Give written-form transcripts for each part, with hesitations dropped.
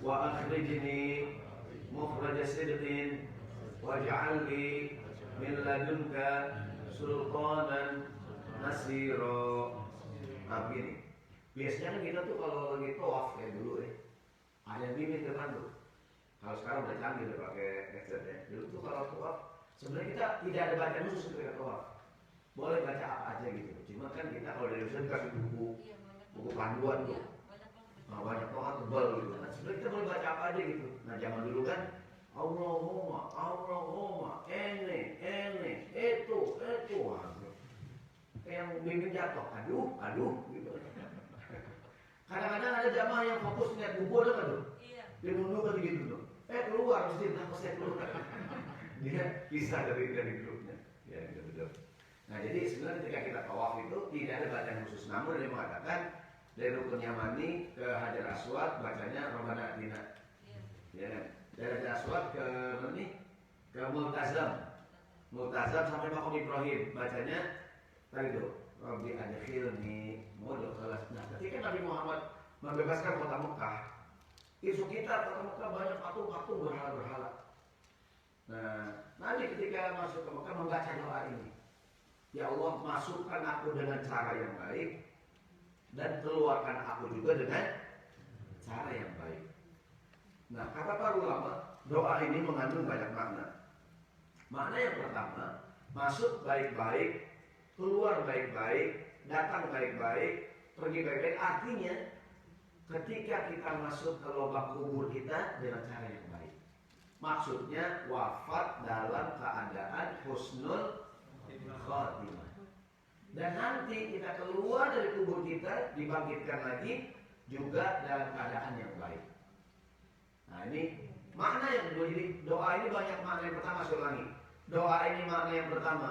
wa akhrijni mukhraj sidqin waj'al li min ladunka sultanan nasira. Nah begini, biasanya kan kita tuh kalau lagi tawaf ya dulu ada mimin depan tuh. Kalau sekarang udah canggih udah pakai headset ya. Dulu tuh kalau tawaf sebenarnya kita tidak ada bacaan khusus ketika tawaf. Boleh baca apa aja gitu. Cuma kan kita kalau dari Indonesia dikasih buku panduan tuh. Nah, banyak banget tebal gitu. Nah, sebenarnya kita boleh baca apa aja gitu. Nah zaman dulu kan Allahumma ene itu yang bimbing jatuh, aduh gitu. Kadang-kadang ada jamaah yang fokus lihat buku ada kan tuh? Iya. Dia nunduk kan gitu tuh. Keluar mesti pas saya keluar. Dia bisa dari grupnya. Ya betul. Nah jadi sebenarnya ketika kita tawaf itu tidak ada bacaan khusus, namun dia mengatakan dari rukun Yamani ke Hajar Aswad bacanya Rabbana Atina. Ya kan? Dari Hajar Aswad ke mana nih? Ke Multazam sampai Maqam Ibrahim bacanya tadi tuh Rabbi adkhilni mudkhalas. Nah, ketika Nabi Muhammad membebaskan kota Mekah, isu kita kota Mekah banyak patung-patung berhala-berhala. Nah, Nabi ketika masuk ke Mekah membaca doa ini. Ya Allah, masukkan aku dengan cara yang baik dan keluarkan aku juga dengan cara yang baik. Nah, kata para ulama, doa ini mengandung banyak makna. Makna yang pertama, masuk baik-baik, keluar baik-baik, datang baik-baik, pergi baik-baik. Artinya ketika kita masuk ke lubang kubur kita dengan cara yang baik. Maksudnya wafat dalam keadaan husnul khatimah. Dan nanti kita keluar dari kubur kita dibangkitkan lagi juga dalam keadaan yang baik. Nah ini makna yang kedua. Jadi doa ini banyak makna. Yang pertama saya ulangi. Doa ini makna yang pertama,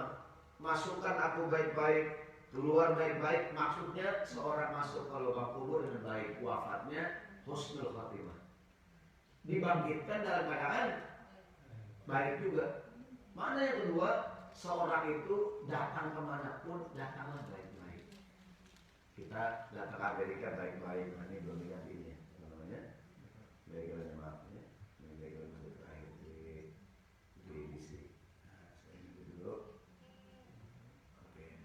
masukkan aku baik-baik, keluar baik-baik. Maksudnya seorang masuk ke lubang kubur dengan baik, wafatnya husnul khatimah. Dibangkitkan dalam keadaan baik juga. Makna yang kedua, seorang itu datang kemanapun datanglah baik-baik. Kita datang ke Amerika baik-baik. Ini belum ingat ini ya, namanya baik-baik maafnya, baik-baik masuk terakhir di sini. Nah, saya ini dulu. Oke.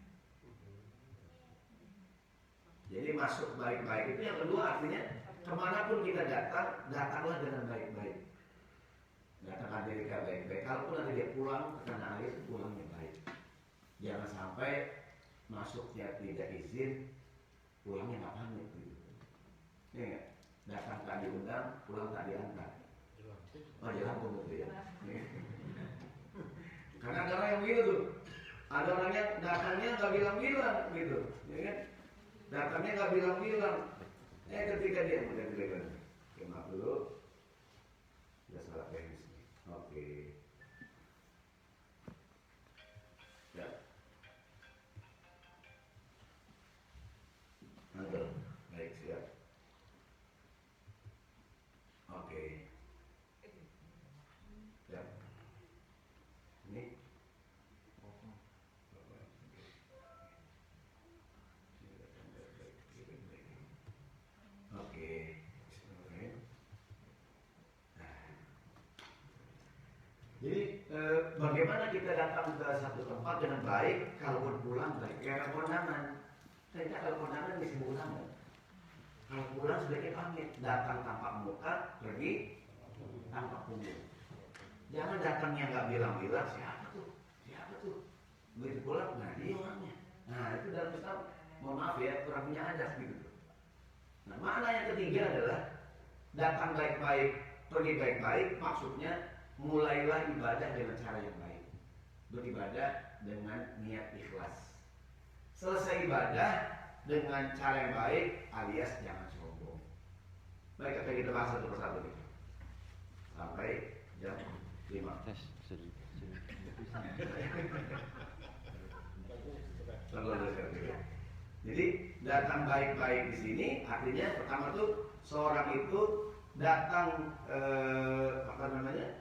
Jadi masuk baik-baik itu yang kedua artinya kemanapun kita datang, datanglah dengan baik-baik. Datang Amerika baik-baik. Kalaupun nanti dia pulang ke tanah air, pulangnya baik. Jangan sampai masuknya tidak izin, pulangnya nggak pamit gitu. Ya nggak? Datang tak diundang, pulang tak diantar. Oh jalan gitu ya. Karena ada orang yang begitu tuh. Ada orang yang datangnya nggak bilang-bilang gitu, ya kan? Datangnya nggak bilang-bilang. Ketika dia udah bilang, maaf dulu, udah salah teknis. Oke. Ya. Mantul. Baik, siap. Oke. Ya. Ini. Oke. Jadi bagaimana kita datang ke satu tempat dengan baik, kalaupun pulang baik. Kayak kondangan. Kita kalau kondangan bisa pulang. Kalau pulang sebaiknya pamit. Datang tanpa muka, pergi tanpa punggung. Jangan datangnya nggak bilang-bilang siapa tuh. Begitu pulang, nah dia orangnya. Nah itu dalam Islam, mohon maaf ya, kurang punya adab gitu. Nah makna yang ketiga adalah datang baik-baik, pergi baik-baik. Maksudnya mulailah ibadah dengan cara yang baik. Beribadah dengan niat ikhlas. Selesai ibadah dengan cara yang baik alias jangan sombong. Baik, kita bahas satu persatu nih. Sampai jam 5. Jadi datang baik-baik di sini artinya pertama tuh seorang itu datang apa namanya?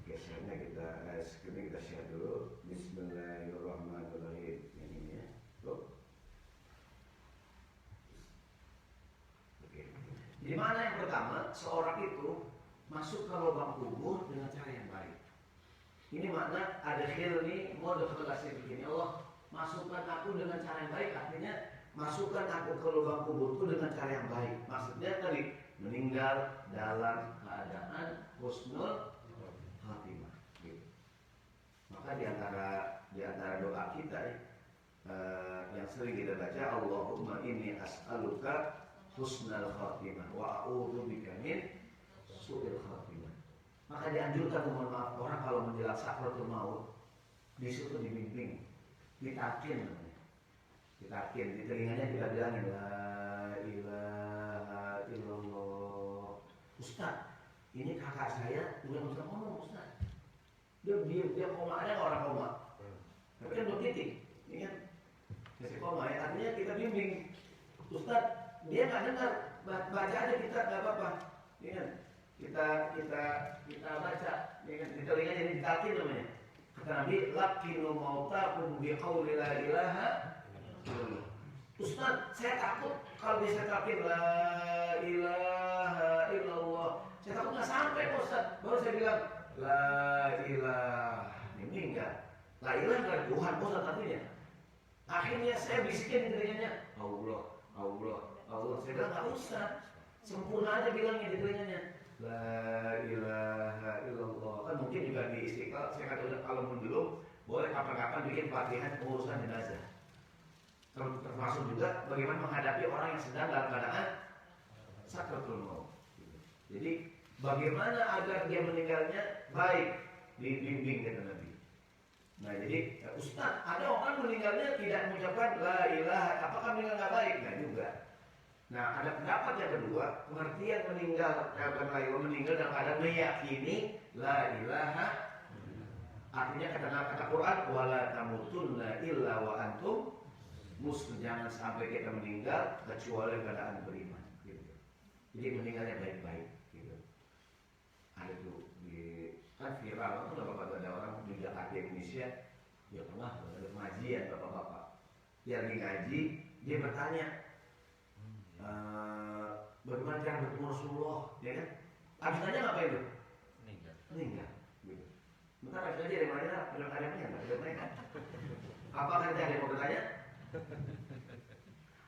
Oke, screennya kita share dulu. Bismillahirrahmanirrahim. Yang ini ya. Loh. Oke. Jadi mana yang pertama, seorang itu masuk ke lubang kubur dengan cara yang baik. Ini makna ada khil nih, mau deklarasi begini, Allah masukkan aku dengan cara yang baik, artinya masukkan aku ke lubang kuburku dengan cara yang baik. Maksudnya tadi meninggal dalam keadaan husnul khatimah. Gitu. Maka di antara doa kita yang sering kita baca, Allahumma inni as'aluka husnal khatimah wa a'udzubika min su'il khatimah. Maka dianjurkan, mohon maaf, orang kalau menjelang sakratul maut disuruh dibimbing, ditakin namanya. Ditakin, di telinganya kita bilangin la ilaha illallah. Ustaz, ini kakak saya udah bisa ngomong, Ustaz. Dia koma, ada orang koma. Tapi kan belum titik. Ini kan masih koma ya, artinya kita bimbing. Ustaz, dia nggak dengar, baca aja kita, nggak apa-apa. Ini kan kita baca, ini kan di telinganya ini ditakin namanya. Kata Nabi, lakinu mautakum biqauli la ilaha illallah. Ustaz, saya takut kalau bisa takin la ilaha illallah. Saya takut nggak sampai, Ustaz. Baru saya bilang la ilaha, ini enggak. La ilaha dari Tuhan, Ustaz, artinya. Akhirnya saya bisikin di telinganya, Allah, Allah, Allah. Saya bilang nggak usah, sempurna aja bilangnya di telinganya. La ilaha illallah. Kan mungkin juga di Istiqlal saya kata kalau belum boleh kapan-kapan bikin pelatihan pengurusan jenazah. Termasuk juga bagaimana menghadapi orang yang sedang dalam keadaan sakratul maut. Jadi bagaimana agar dia meninggalnya baik, dibimbing kata Nabi. Nah jadi Ustaz, ada orang meninggalnya tidak mengucapkan la ilaha, apakah meninggal nggak baik? Nggak juga. Nah, ada pendapat yang kedua, pengertian meninggal dalam keadaan meyakini la ilaha, artinya kata Quran, wala tamutunna illa wa antum muslim, jangan sampai kita meninggal kecuali keadaan beriman. Gitu. Jadi meninggalnya baik-baik. Gitu. Ada tuh di kan viral, itu bapak ada orang di Jakarta Indonesia, ya pernah ada pengajian bapak-bapak, dia lagi ngaji, dia bertanya. Bagaimana cara bertemu Rasulullah, ya kan? Abis tanya ngapain tuh? Meninggal. Gitu. Bentar abis aja ada mana? Apa kan ada yang mau bertanya?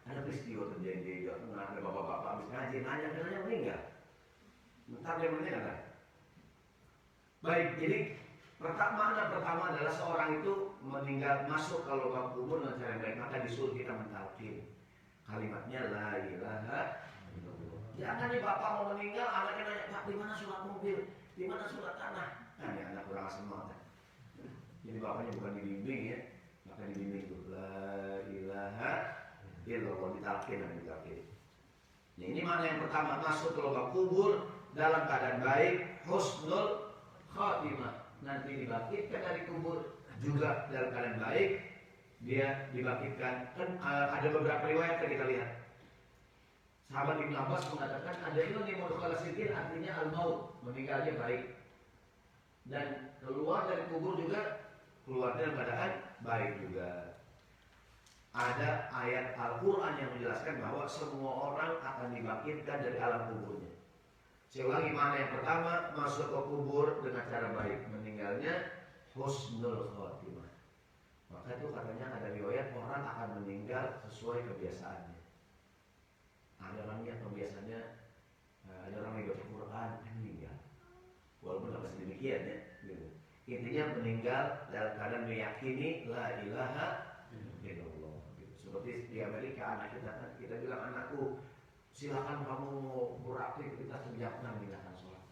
Ada peristiwa terjadi, ada bapak-bapak abis ngaji nanya meninggal. Bentar dia meninggal. Baik, jadi makna pertama adalah seorang itu meninggal masuk ke lubang kubur dengan cara yang baik, maka disuruh kita mentalkin. Kalimatnya la ilaha illallah. Jangan nih bapak mau meninggal, anaknya nanya, Pak, di mana surat mobil? Di mana surat tanah? Kan ya anak kurang semua kan. Jadi bapaknya bukan dibimbing ya, maka dibimbing itu la ilaha illallah, ditalkin dan ditalkin. Nah, ini mana yang pertama, masuk ke lubang kubur dalam keadaan baik, husnul khatimah. Nanti dibangkitkan dari kubur juga dalam keadaan baik. Dia dibangkitkan. Kan ada beberapa riwayat yang kita lihat. Sahabat Ibnu Abbas mengatakan ada ilmu mudkhala sidin, artinya al-maut, meninggalnya baik. Dan keluar dari kubur juga keluarnya dalam keadaan baik juga. Ada ayat Al-Quran yang menjelaskan bahwa semua orang akan dibangkitkan dari alam kuburnya. Saya ulangi, mana yang pertama, masuk ke kubur dengan cara baik, meninggalnya husnul khatimah. Maka itu katanya ada riwayat orang akan meninggal sesuai kebiasaannya. Ada orang yang kebiasaannya, ada orang yang baca Quran meninggal. Walaupun tidak sedemikian ya. Gitu. Intinya meninggal dalam keadaan meyakini la ilaha illallah. Gitu. Seperti di Amerika anak kita bilang, anakku silakan kamu mau beraktif, kita sediakan meninggalkan sholat.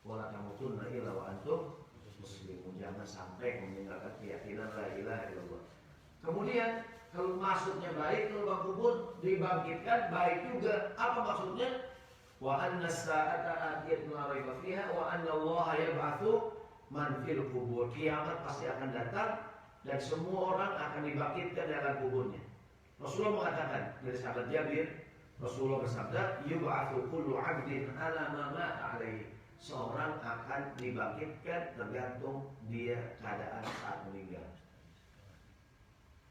Wala tamutunna illa wa antum muslimun, jangan sampai meninggalkan keyakinan la ilaha illallah. Kemudian kalau maksudnya baik, kalau lubang kubur dibangkitkan baik juga. Apa maksudnya? Wa anna as-sa'ata atiyatun la raiba fiha wa anna Allah yab'atsu man fil kubur. Kiamat pasti akan datang dan semua orang akan dibangkitkan dalam kuburnya. Rasulullah mengatakan dari sahabat Jabir, Rasulullah bersabda, yub'atsu kullu 'abdin 'ala ma mata 'alaihi. Seorang akan dibangkitkan tergantung dia keadaan saat meninggal.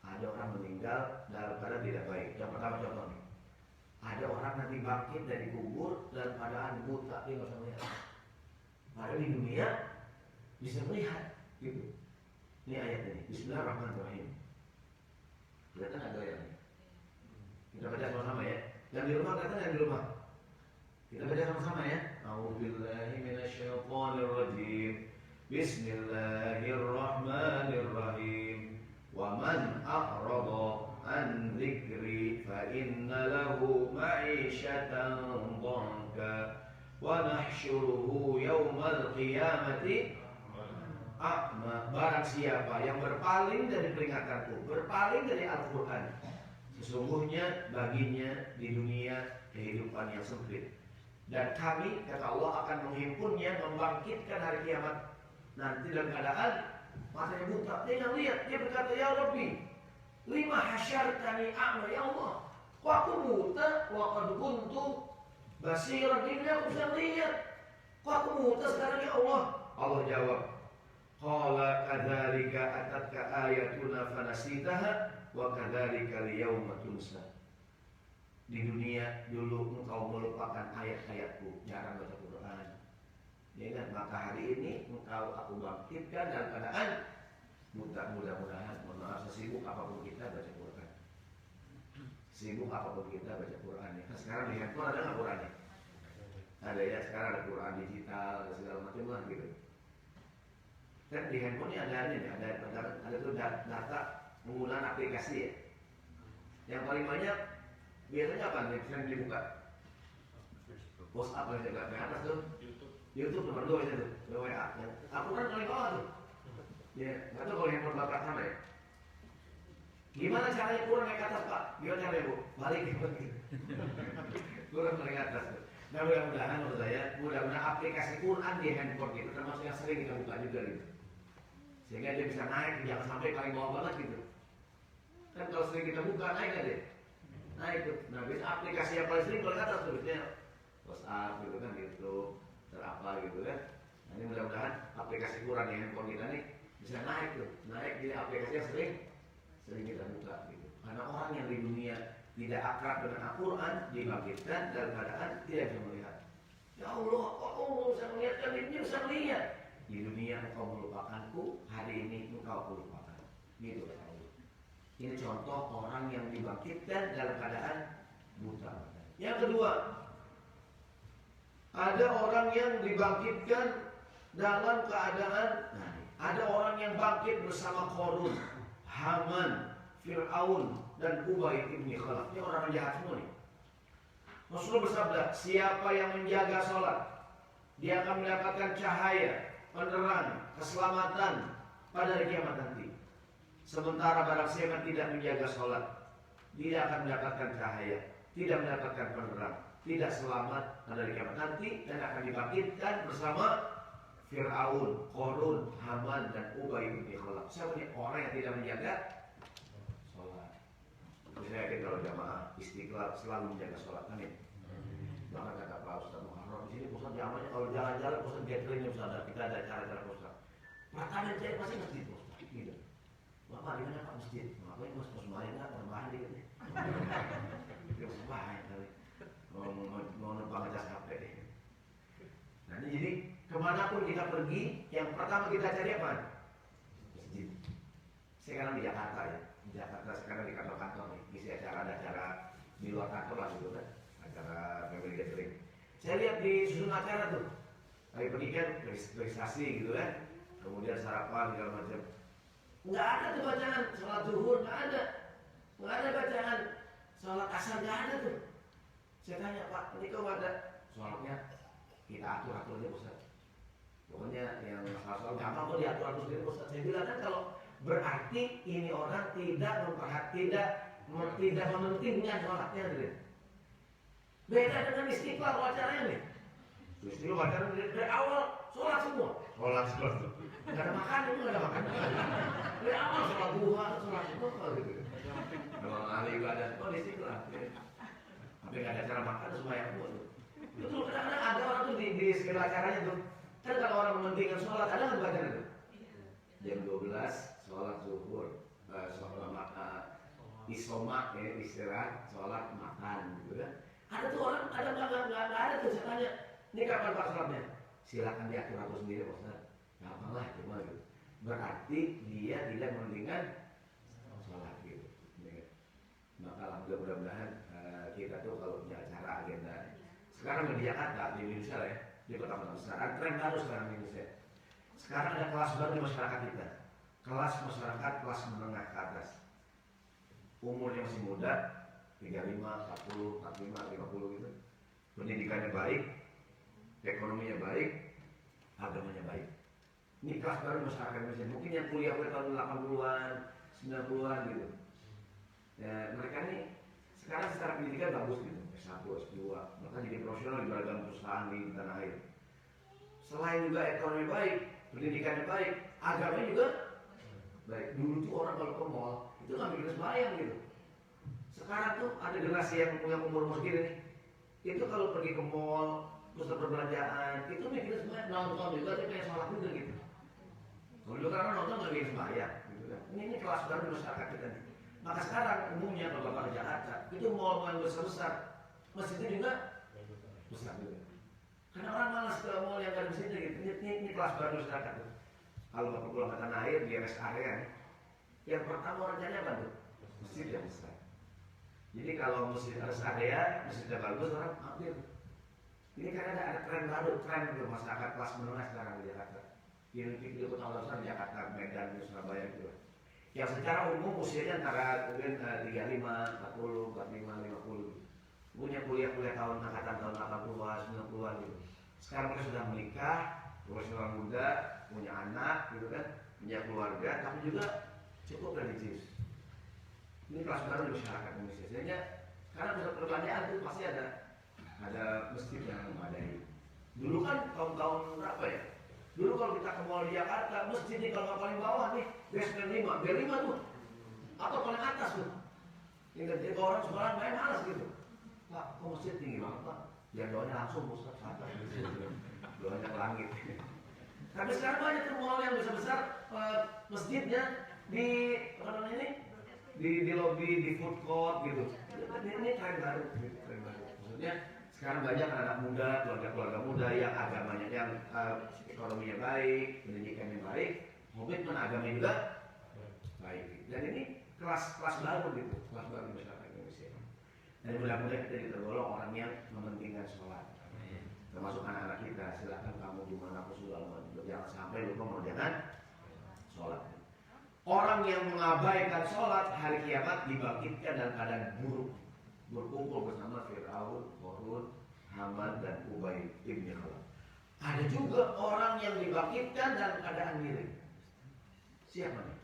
Ada orang meninggal dalam keadaan tidak baik. Yang pertama contohnya, Ada orang nanti bangkit dari kubur dan keadaan buta, dia nggak bisa melihat. Padahal di dunia bisa melihat, gitu. Ini ayat ini. Bismillahirrahmanirrahim. Kelihatan ada yang ini. Kita baca sama-sama ya. Yang di rumah kelihatan yang di rumah. Kita baca sama-sama ya. A'udzubillahi minasyaitonirrajim. Bismillahirrahmanirrahim. Wa man a'rada an dzikri fa inna lahu ma'isyatan dhanka wa nahsyuruhu yaumal qiyamati a'ma. Barang siapa yang berpaling dari peringatanku, berpaling dari Al-Quran, sesungguhnya baginya di dunia kehidupan yang sempit, dan kami, kata Allah, akan menghimpunnya, membangkitkan hari kiamat nanti dalam keadaan matanya buta. Dia nggak lihat. Dia berkata, ya Rabbi, lima hasyartani a'ma, ya Allah, kok aku buta, wa qad kuntu basiran, ini aku bisa lihat, kok aku buta sekarang ya Allah? Allah jawab, qala kadzalika atatka ayatuna fanasitaha wa kadzalika al-yauma tunsa. Di dunia dulu engkau melupakan ayat-ayatku, jarang baca Quran. Ya kan? Maka hari ini engkau aku bangkitkan dalam keadaan buta. Mudah-mudahan, mohon maaf, sesibuk apapun kita baca Quran. Sibuk apapun kita baca Quran. Ya kan sekarang di handphone ada nggak Qurannya? Ada ya, sekarang ada Quran digital, ada segala macam lah gitu. Kan di handphone ini ada ini, ada tuh data penggunaan aplikasi ya. Yang paling banyak biasanya apa nih yang dibuka? WhatsApp yang juga ke atas tuh. YouTube nomor 2 itu tuh, WA. Aku kan paling bawah tuh. Ya, nggak tahu kalau handphone bapak sama ya. Gimana caranya Quran naik ke atas Pak? Gimana caranya Bu? Balik gitu. Quran naik ke atas tuh. Nah mudah-mudahan menurut saya, mudah-mudahan aplikasi Quran di handphone gitu termasuk yang sering kita buka juga gitu. Sehingga dia bisa naik, jangan sampai paling bawah banget gitu. Kan kalau sering kita buka, naik kan deh? Naik tuh. Nah biasa aplikasi yang paling sering kalau ke atas tuh, biasanya WhatsApp gitu kan gitu, terapa gitu kan. Nah ini mudah-mudahan aplikasi Quran di handphone kita nih bisa naik tuh. Naik jadi aplikasi yang sering kita buka gitu. Karena orang yang di dunia tidak akrab dengan Al-Quran dibangkitkan dalam keadaan tidak bisa melihat. Ya Allah, kok Allah bisa melihat, kan ini bisa melihat. Di dunia engkau melupakanku, hari ini engkau lupakan. Gitu kata Allah. Ini contoh orang yang dibangkitkan dalam keadaan buta. Yang kedua, ada orang yang dibangkitkan dalam keadaan, ada orang yang bangkit bersama Qarun, Haman, Fir'aun, dan Ubay ibn Khalaf. Ini orang jahat semua nih. Rasulullah bersabda, siapa yang menjaga sholat, dia akan mendapatkan cahaya, penerang, keselamatan pada hari kiamat nanti. Sementara barang siapa tidak menjaga sholat, dia akan mendapatkan cahaya, tidak mendapatkan penerang, tidak selamat pada hari kiamat nanti, dan akan dibangkitkan bersama Fir'aun, Qarun, Haman, dan Ubay ibn Khalaf. Siapa nih orang yang tidak menjaga sholat? Saya yakin kalau jamaah Istiqlal selalu menjaga sholat, amin. Bahkan kata Pak Ustaz Muharram, di sini Ustaz jamannya kalau jalan-jalan Ustaz gatheringnya Ustaz, kita ada cara-cara Ustaz. Pertama saya pasti masjid Ustaz, gitu. Bapak di mana Pak masjid? Ngapain Mas sembahyang nggak tambahan dikit nih? Dia sembahyang kali, mau numpang ngecas HP deh. Nah ini jadi kemanapun kita pergi, yang pertama kita cari apa? Masjid. Sekarang di Jakarta ya, di Jakarta sekarang di kantor-kantor nih, isi acara, ada acara di luar kantor lah gitu kan, acara family gathering. Saya lihat di susun acara tuh, hari pernikahan registrasi gitu kan, kemudian sarapan segala macam. Nggak ada tuh bacaan sholat zuhur, nggak ada bacaan sholat asar, nggak ada tuh. Saya tanya Pak, ini kok ada sholatnya? Kita atur-atur aja Ustaz. Pokoknya yang masalah gampang kok diatur-atur sendiri Ustaz. Saya bilang kan kalau berarti ini orang tidak mementingkan sholatnya gitu. Beda dengan Istiqlal acaranya nih. Istiqlal acaranya dari awal sholat semua. Sholat. Gak ada makan, itu gak ada makan. Dari awal sholat duha, sholat duha gitu. Kalau ahli ibadah itu Istiqlal. Tapi gak ada cara makan semua yang buat. Betul, kadang-kadang ada orang tuh di sekitar acaranya tuh. Kan kalau orang mementingkan sholat, ada nggak bacaan itu? Jam 12 sholat zuhur, sholat makan, isomak ya, istirahat, sholat makan gitu kan. Ada tuh orang, ada nggak ada tuh saya tanya, ini kapan Pak sholatnya? Silakan diatur aku sendiri Pak Ustaz. Gampang lah cuma gitu. Berarti dia tidak mementingkan sholat gitu. Maka mudah-mudahan kita tuh kalau punya acara agenda. Sekarang di Jakarta, di Indonesia ya, di kota-kota besar, ada tren baru sekarang di Indonesia. Sekarang ada kelas baru di masyarakat kita. Kelas masyarakat kelas menengah ke atas. Umurnya masih muda, 35, 40, 45, 50 gitu. Pendidikannya baik, ekonominya baik, agamanya baik. Ini kelas baru masyarakat Indonesia. Mungkin yang kuliah pada tahun 80-an, 90-an gitu. Ya, mereka ini sekarang secara pendidikan bagus gitu. S1, S2, bahkan jadi profesional di beragam perusahaan di tanah air. Selain juga ekonomi baik, pendidikannya baik, agamanya juga baik. Dulu tuh orang kalau ke mall itu nggak mikir sembahyang gitu. Sekarang tuh ada generasi yang punya umur segini nih. Itu kalau pergi ke mall, pusat perbelanjaan, itu mikir sembahyang, nonton juga dia kayak sholat juga gitu. Kalau dulu kan nonton nggak mikir sembahyang gitu kan. Ini kelas baru di masyarakat kita nih. Maka sekarang umumnya kalau Bapak ke Jakarta, itu mall-mall yang besar-besar, masjidnya juga besar juga. Karena orang malas ke mall yang ada masjidnya gitu. Ini kelas baru masyarakat tuh. Kalau Bapak pulang ke tanah air di rest area, yang pertama rencananya apa tuh? Masjid yang besar. Jadi kalau masjid rest area, masjidnya bagus, orang ambil. Ini karena ada tren baru, tren untuk masyarakat kelas menengah sekarang di Jakarta. Di kota besar Jakarta, Medan, Surabaya gitu. Yang secara umum usianya antara mungkin 35, 40, 45, 50. Punya kuliah tahun angkatan tahun 80-an, 90-an gitu. Sekarang mereka sudah menikah, profesional muda, punya anak gitu kan, punya keluarga, tapi juga cukup religius. Ini kelas baru di masyarakat Indonesia. Sehingga karena pusat perbelanjaan itu pasti ada masjid yang memadai. Dulu kan tahun-tahun berapa ya? Dulu kalau kita ke mall di Jakarta, masjid ini kalau paling bawah nih, basement 5, B5 tuh, atau paling atas tuh. Jadi kalau orang sekolah main malas gitu. Pak, kok masjid tinggi banget Pak? Ya doanya langsung Ustaz kata gitu. Doanya ke langit. Tapi sekarang banyak tuh mall yang besar-besar, masjidnya di apa namanya ini? Di lobby, di food court gitu. Ini tren baru, tren baru. Maksudnya sekarang banyak anak muda, keluarga muda yang agamanya, yang ekonominya baik, pendidikannya baik, komitmen agamanya juga baik. Dan ini kelas baru gitu, kelas baru di masyarakat Indonesia. Dan mudah-mudahan kita tergolong orang yang mementingkan sholat. Termasuk anak-anak kita, silakan kamu dimanapun sudah jangan sampai lupa mengerjakan sholat. Orang yang mengabaikan sholat hari kiamat dibangkitkan dalam keadaan buruk, berkumpul bersama Fir'aun, Qarun, Haman dan Ubay bin Khalaf. Ada juga orang yang dibangkitkan dalam keadaan miring. Siapa nih?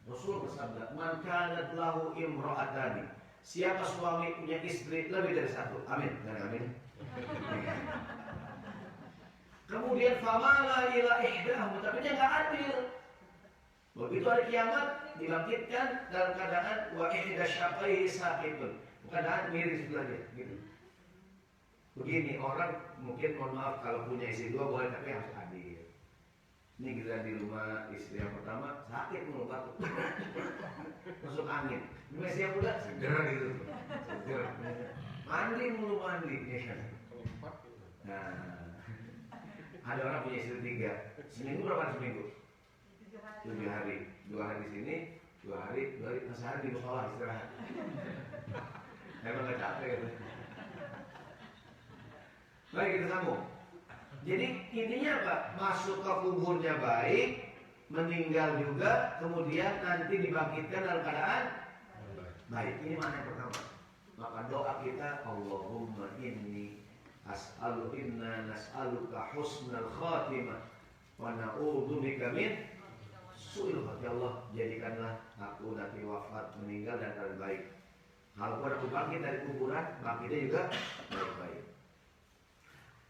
Rasul bersabda, "Man kanat lahu imra'atani." Siapa suami punya istri lebih dari satu? Amin. Dan amin. Kemudian famala ila ihdahum, tapi dia enggak adil. Begitu hari kiamat dibangkitkan dalam keadaan wa ihda syaqaihi saqitun. Keadaan miring sebelahnya gitu. Begini, orang mungkin mohon maaf kalau punya istri dua boleh, tapi harus adil. Ini kita di rumah istri yang pertama sakit mulut batuk, masuk angin. Istri yang muda seger gitu, seger. Mandi mulu mandi. Nah, ada orang punya istri 3, seminggu berapa seminggu? 7 hari, 2 hari di sini, 2 hari, sehari di musola istirahat. Emang gak capek gitu. Baik, kita sambung. Jadi intinya apa? Masuk ke kuburnya baik, meninggal juga, kemudian nanti dibangkitkan dalam keadaan baik. Ini makna yang pertama. Maka doa kita, Allahumma inni inna nas'aluka husnal khatimah wa na'udzubika min su'il khatimah. Allah, jadikanlah aku nanti wafat, meninggal dan keadaan baik. Kalau aku bangkit dari kuburan, bangkitnya juga baik-baik.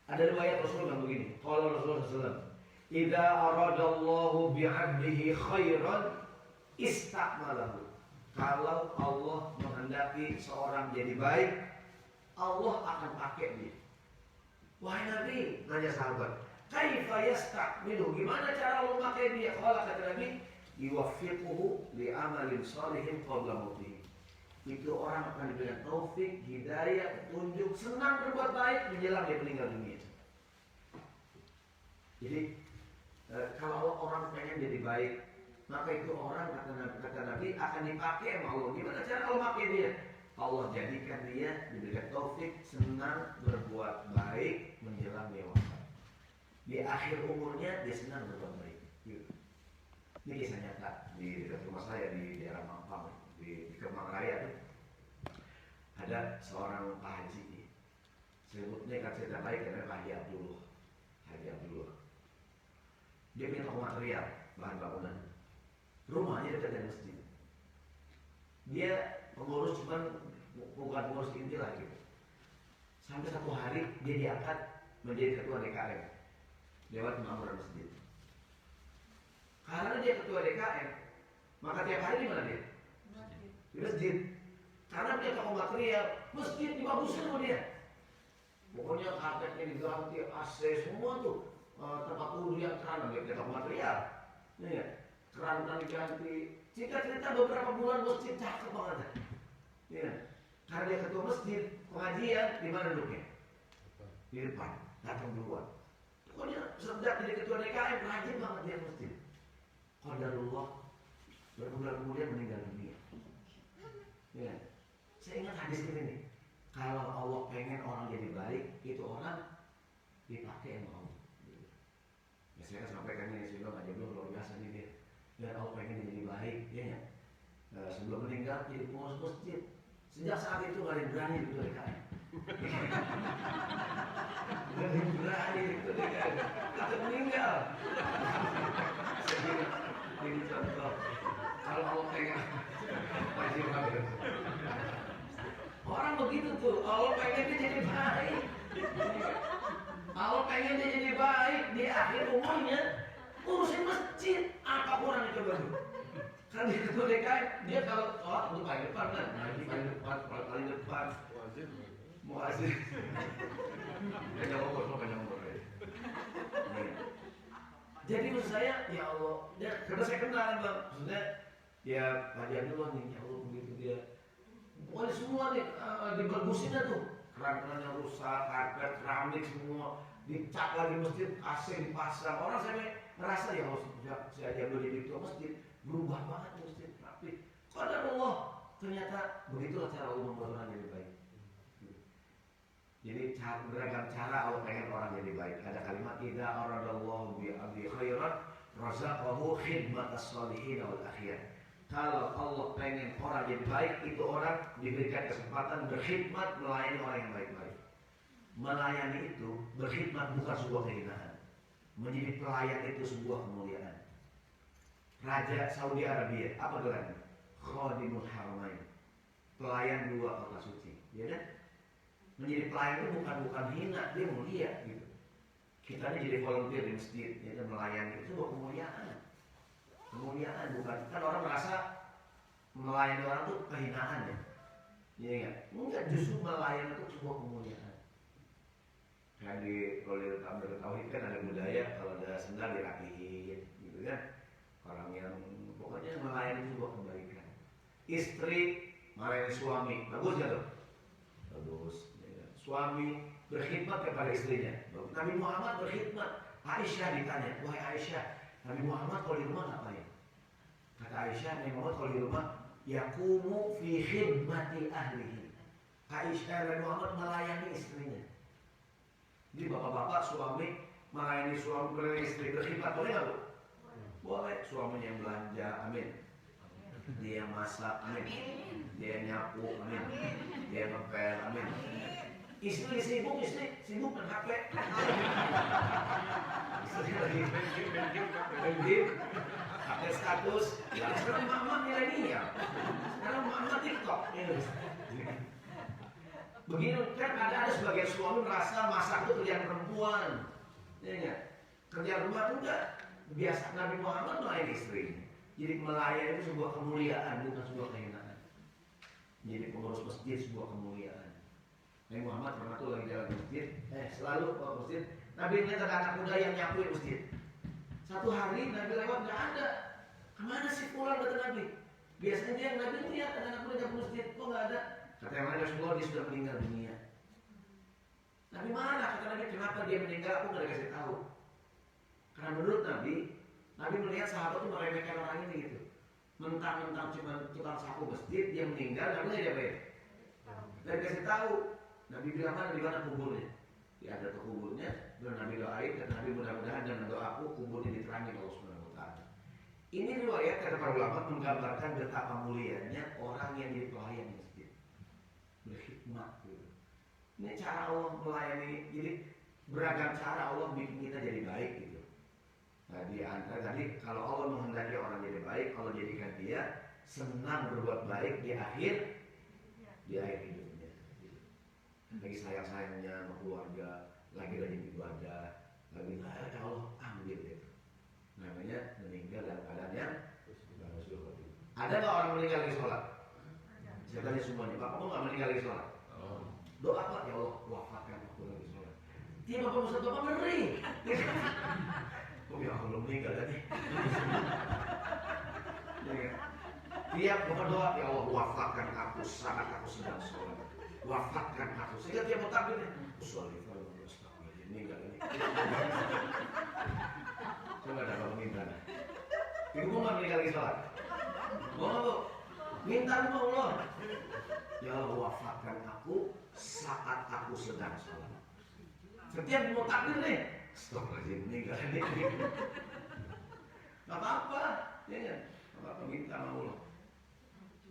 Ada riwayat Rasul yang begini. Kalau Rasulullah SAW, "Idza aradallahu bi'abdihi khairan istakmalahu." Kalau Allah menghendaki seorang jadi baik, Allah akan pakai dia. Wahai Nabi, nanya sahabat, "Kaifa yastakmilu?" Gimana cara Allah memakai dia? Qala kata Nabi, "Yuwaffiquhu li amalin shalihin qabla mautih." itu orang akan diberikan taufik, hidayah, petunjuk, senang berbuat baik menjelang dia meninggal dunia. Jadi kalau orang pengen jadi baik, maka itu orang kata Nabi akan dipakai sama Allah. Gimana cara Allah pakai dia? Allah jadikan dia diberikan taufik, senang berbuat baik menjelang dia wafat. Di akhir umurnya dia senang berbuat baik. Ini kisah nyata di dekat rumah saya di daerah Mampang, di Kemang Raya tuh. Ada seorang Pak Haji, sebutnya kan cerita baik karena Pak Haji Abdullah. Haji Abdullah. Dia punya toko material, bahan bangunan. Rumahnya dekat dengan masjid. Dia pengurus cuman bukan pengurus inti lah gitu. Sampai satu hari dia diangkat menjadi ketua DKM lewat pembangunan masjid. Karena dia ketua DKM, maka tiap hari di mana dia? Di masjid. Karena dia toko material, masjid dibagusin sama dia. Pokoknya karpetnya diganti, AC semua tuh, tempat wudhu yang keran, dia toko material. Nih ya, keran diganti. Jika cerita beberapa bulan masjid cakep banget. Ya. Karena dia ketua masjid, pengajian di mana duduknya? Di depan, datang duluan. Pokoknya sejak jadi ketua DKM rajin banget dia masjid. Qadarullah berbulan kemudian meninggal dunia. Ya. Saya ingat hadis ini nih. Kalau Allah pengen orang jadi baik, itu orang dipakai sama Allah. Ya, saya kan sampaikan ini sebelum aja belum luar biasa nih dia. Dan Allah pengen jadi baik, ya. Sebelum meninggal jadi pengurus masjid. Sejak saat itu gak ada yang berani gitu DKM. Gak ada yang berani gitu DKM. Atau meninggal. Ini contoh. Kalau Allah pengen wajib hadir. Orang begitu tuh, Allah pengen dia jadi baik. Allah pengen dia jadi baik di akhir umurnya urusin masjid. Apa kurang itu baru? Kan dia ketua DKM, dia kalau sholat untuk paling depan kan, ngaji paling depan. Muazin. Banyak ngomong ya. Jadi maksud saya, ya Allah, ya, karena saya kenal bang, maksudnya ya Pak Jadullah nih, ya Allah begitu dia. Pokoknya semua nih dibagusin dah tuh, keran-kerannya rusak, karpet, keramik semua, dicat lagi masjid, AC dipasang. Orang saya merasa ya Allah sejak saya Jadullah jadi ketua masjid, berubah banget masjid, rapi. Qadarullah, ternyata begitulah cara Allah membuat orang jadi baik. Jadi beragam cara Allah pengen orang jadi baik. Ada kalimat idza aradallahu bi abdi khairan razaqahu khidmatas sholihin wal akhir. Kalau Allah pengen orang jadi baik, itu orang diberikan kesempatan berkhidmat melayani orang yang baik-baik. Melayani itu berkhidmat bukan sebuah kehinaan. Menjadi pelayan itu sebuah kemuliaan. Raja Saudi Arabia, apa gelarnya? Khadimul Haramain. Pelayan dua kota suci, ya kan? Menjadi pelayan itu bukan hina, dia mulia gitu. Kita ini jadi volunteer di masjid, ya, melayani itu sebuah kemuliaan. Kemuliaan bukan, kan orang merasa melayani orang itu kehinaan ya. Ya enggak, justru melayani itu sebuah kemuliaan. Kan kalau di Tauhid kan ada budaya kalau ada sendal dirapihin gitu kan. Orang yang pokoknya melayani itu sebuah kebaikan. Istri melayani suami, bagus gak tuh? Bagus. Suami berkhidmat kepada istrinya. Nabi Muhammad berkhidmat. Aisyah ditanya, wahai Aisyah, Nabi Muhammad kalau di rumah ngapain? Kata Aisyah, Nabi Muhammad kalau di rumah yaqumu fi khidmati ahlihi. Aisyah, Nabi Muhammad melayani istrinya. Jadi bapak-bapak suami melayani suami, melayani istri berkhidmat, boleh nggak bu? Boleh. Suaminya yang belanja, amin. Dia masak, amin. Dia nyapu, amin. Dia ngepel, amin. Istri sibuk main HP. Istri lagi game, update status. Ya, sekarang mama milenial. Sekarang mama TikTok. Begini kan ada sebagian suami merasa masak itu kerjaan perempuan. Ya enggak? Kerjaan rumah itu enggak. Biasa Nabi Muhammad melayani istrinya. Jadi melayani itu sebuah kemuliaan, bukan sebuah kehinaan. Jadi pengurus masjid sebuah kemuliaan. Nabi Muhammad pernah tuh lagi jalan masjid, selalu ke masjid. Nabi lihat ada anak muda yang nyapuin masjid. Satu hari Nabi lewat nggak ada. Kemana sih pulang kata Nabi? Biasanya dia Nabi lihat ada anak muda ke masjid, kok nggak ada? Kata yang lain Rasulullah dia sudah meninggal dunia. Nabi marah, kata Nabi kenapa dia meninggal? Aku nggak dikasih tahu. Karena menurut Nabi melihat sahabat itu meremehkan orang ini gitu. Mentang-mentang cuma tukang sapu masjid, dia meninggal, Nabi nggak apa ya? Nggak dikasih tahu. Nabi bilang di mana kuburnya? Dia ada ke kuburnya, dan Nabi doain, dan Nabi mudah-mudahan dengan doaku kuburnya diterangi Allah Subhanahu Wa Taala. Ini riwayat kata para ulama menggambarkan betapa mulianya orang yang jadi pelayan di masjid, berkhidmat gitu. Ini cara Allah melayani, jadi beragam cara Allah bikin kita jadi baik gitu. Nah, di antara tadi kalau Allah menghendaki orang jadi baik, Allah jadikan dia senang berbuat baik di akhir hidupnya. Lagi sayang-sayangnya sama keluarga, lagi rajin ibadah, lagi Allah ambil itu. Namanya meninggal dalam keadaan yang ada nggak orang meninggal lagi sholat? Saya tanya semuanya, Bapak mau nggak meninggal lagi sholat? Doa Pak, ya Allah wafatkan aku lagi sholat. Dia Bapak Ustaz, Bapak ngeri. Oh ya Allah meninggal tadi. Tiap Bapak doa, ya Allah wafatkan aku saat aku sedang sholat. Wafatkan aku. Sehingga dia mau takbir, usolli kalau meninggal ini. Coba ada Bapak minta. Ibu mau nggak meninggal lagi sholat? Mau minta sama Allah. Ya Allah wafatkan aku saat aku sedang sholat. Setiap mau takbir nih, stop aja meninggal ini. Gak apa-apa, ya kan? Gak apa-apa minta sama Allah.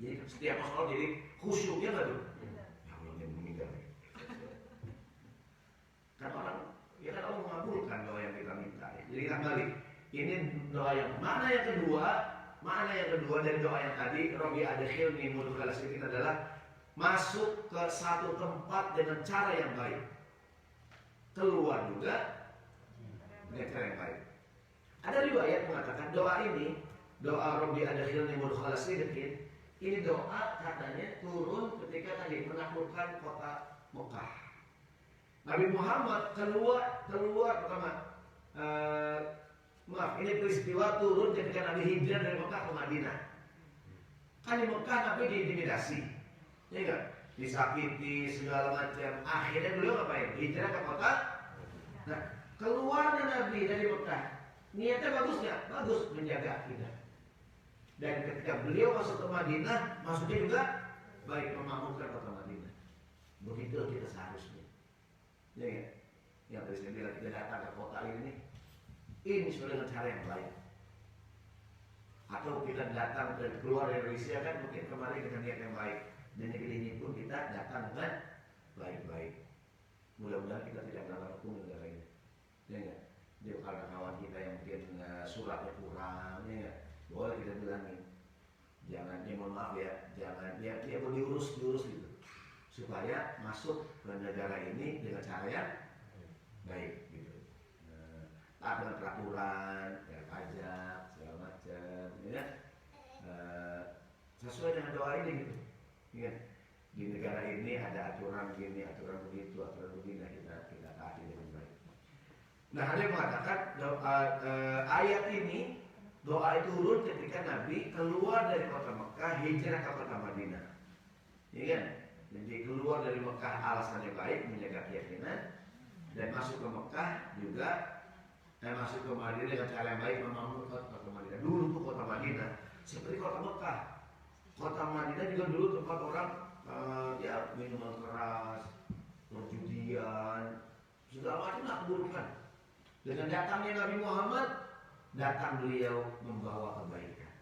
Jadi setiap mau sholat jadi khusyuknya nggak tuh? Ya Allah dia meninggal. Kan orang, ya kan Allah mengabulkan doa yang kita minta. Jadi kita balik. Ini doa yang mana yang kedua? Mana yang kedua dari doa yang tadi? Rabbi adkhilni mudkhala sidqin adalah masuk ke satu tempat dengan cara yang baik. Keluar juga dengan cara yang baik. Ada riwayat mengatakan doa ini, doa Rabbi adkhilni mudkhala sidqin, ini doa katanya turun ketika tadi menaklukkan kota Mekah. Nabi Muhammad keluar pertama. Ini peristiwa turun ketika Nabi hijrah dari Mekah ke Madinah. Kan di Mekah Nabi diintimidasi, ya enggak? Disakiti segala macam. Akhirnya beliau ngapain? Hijrah ke kota. Nah, keluarnya Nabi dari Mekah, niatnya bagus nggak? Bagus, menjaga akidah. Dan ketika beliau masuk ke Madinah, maksudnya juga baik, memakmurkan kota Madinah. Begitu kita seharusnya. Ya enggak? Yang tadi saya bilang kita datang ke kota ini sudah dengan cara yang baik. Atau kita datang dan keluar dari Indonesia kan mungkin kemarin dengan niat yang baik. Dan negeri ini pun kita datang dengan baik-baik. Mudah-mudahan kita tidak melanggar hukum negara ini. Ya enggak? Dia karena kawan kita yang mungkin suratnya kurang, ya enggak? Boleh kita bilangin. Jangan, mohon maaf ya, jangan dia mau diurus gitu. Supaya masuk ke negara ini dengan cara yang baik gitu. Dengan peraturan, ya, pajak, segala macam, ya, sesuai dengan doa ini gitu. Ya, di negara ini ada aturan begini, aturan begitu, aturan begini, kita taati dengan baik. Nah, ada yang mengatakan ayat ini doa itu turun ketika Nabi keluar dari kota Mekah, hijrah ke kota Madinah. Ya kan? Jadi keluar dari Mekah alasannya baik, menjaga keyakinan, dan masuk ke Mekah juga. Masuk ke Madinah dengan cara yang baik, memakmurkan kota Madinah. Dulu tuh kota Madinah seperti kota Mekah. Kota Madinah juga dulu tempat orang ya minuman keras, perjudian, segala macam keburukan. Dengan datangnya Nabi Muhammad, datang beliau membawa kebaikan.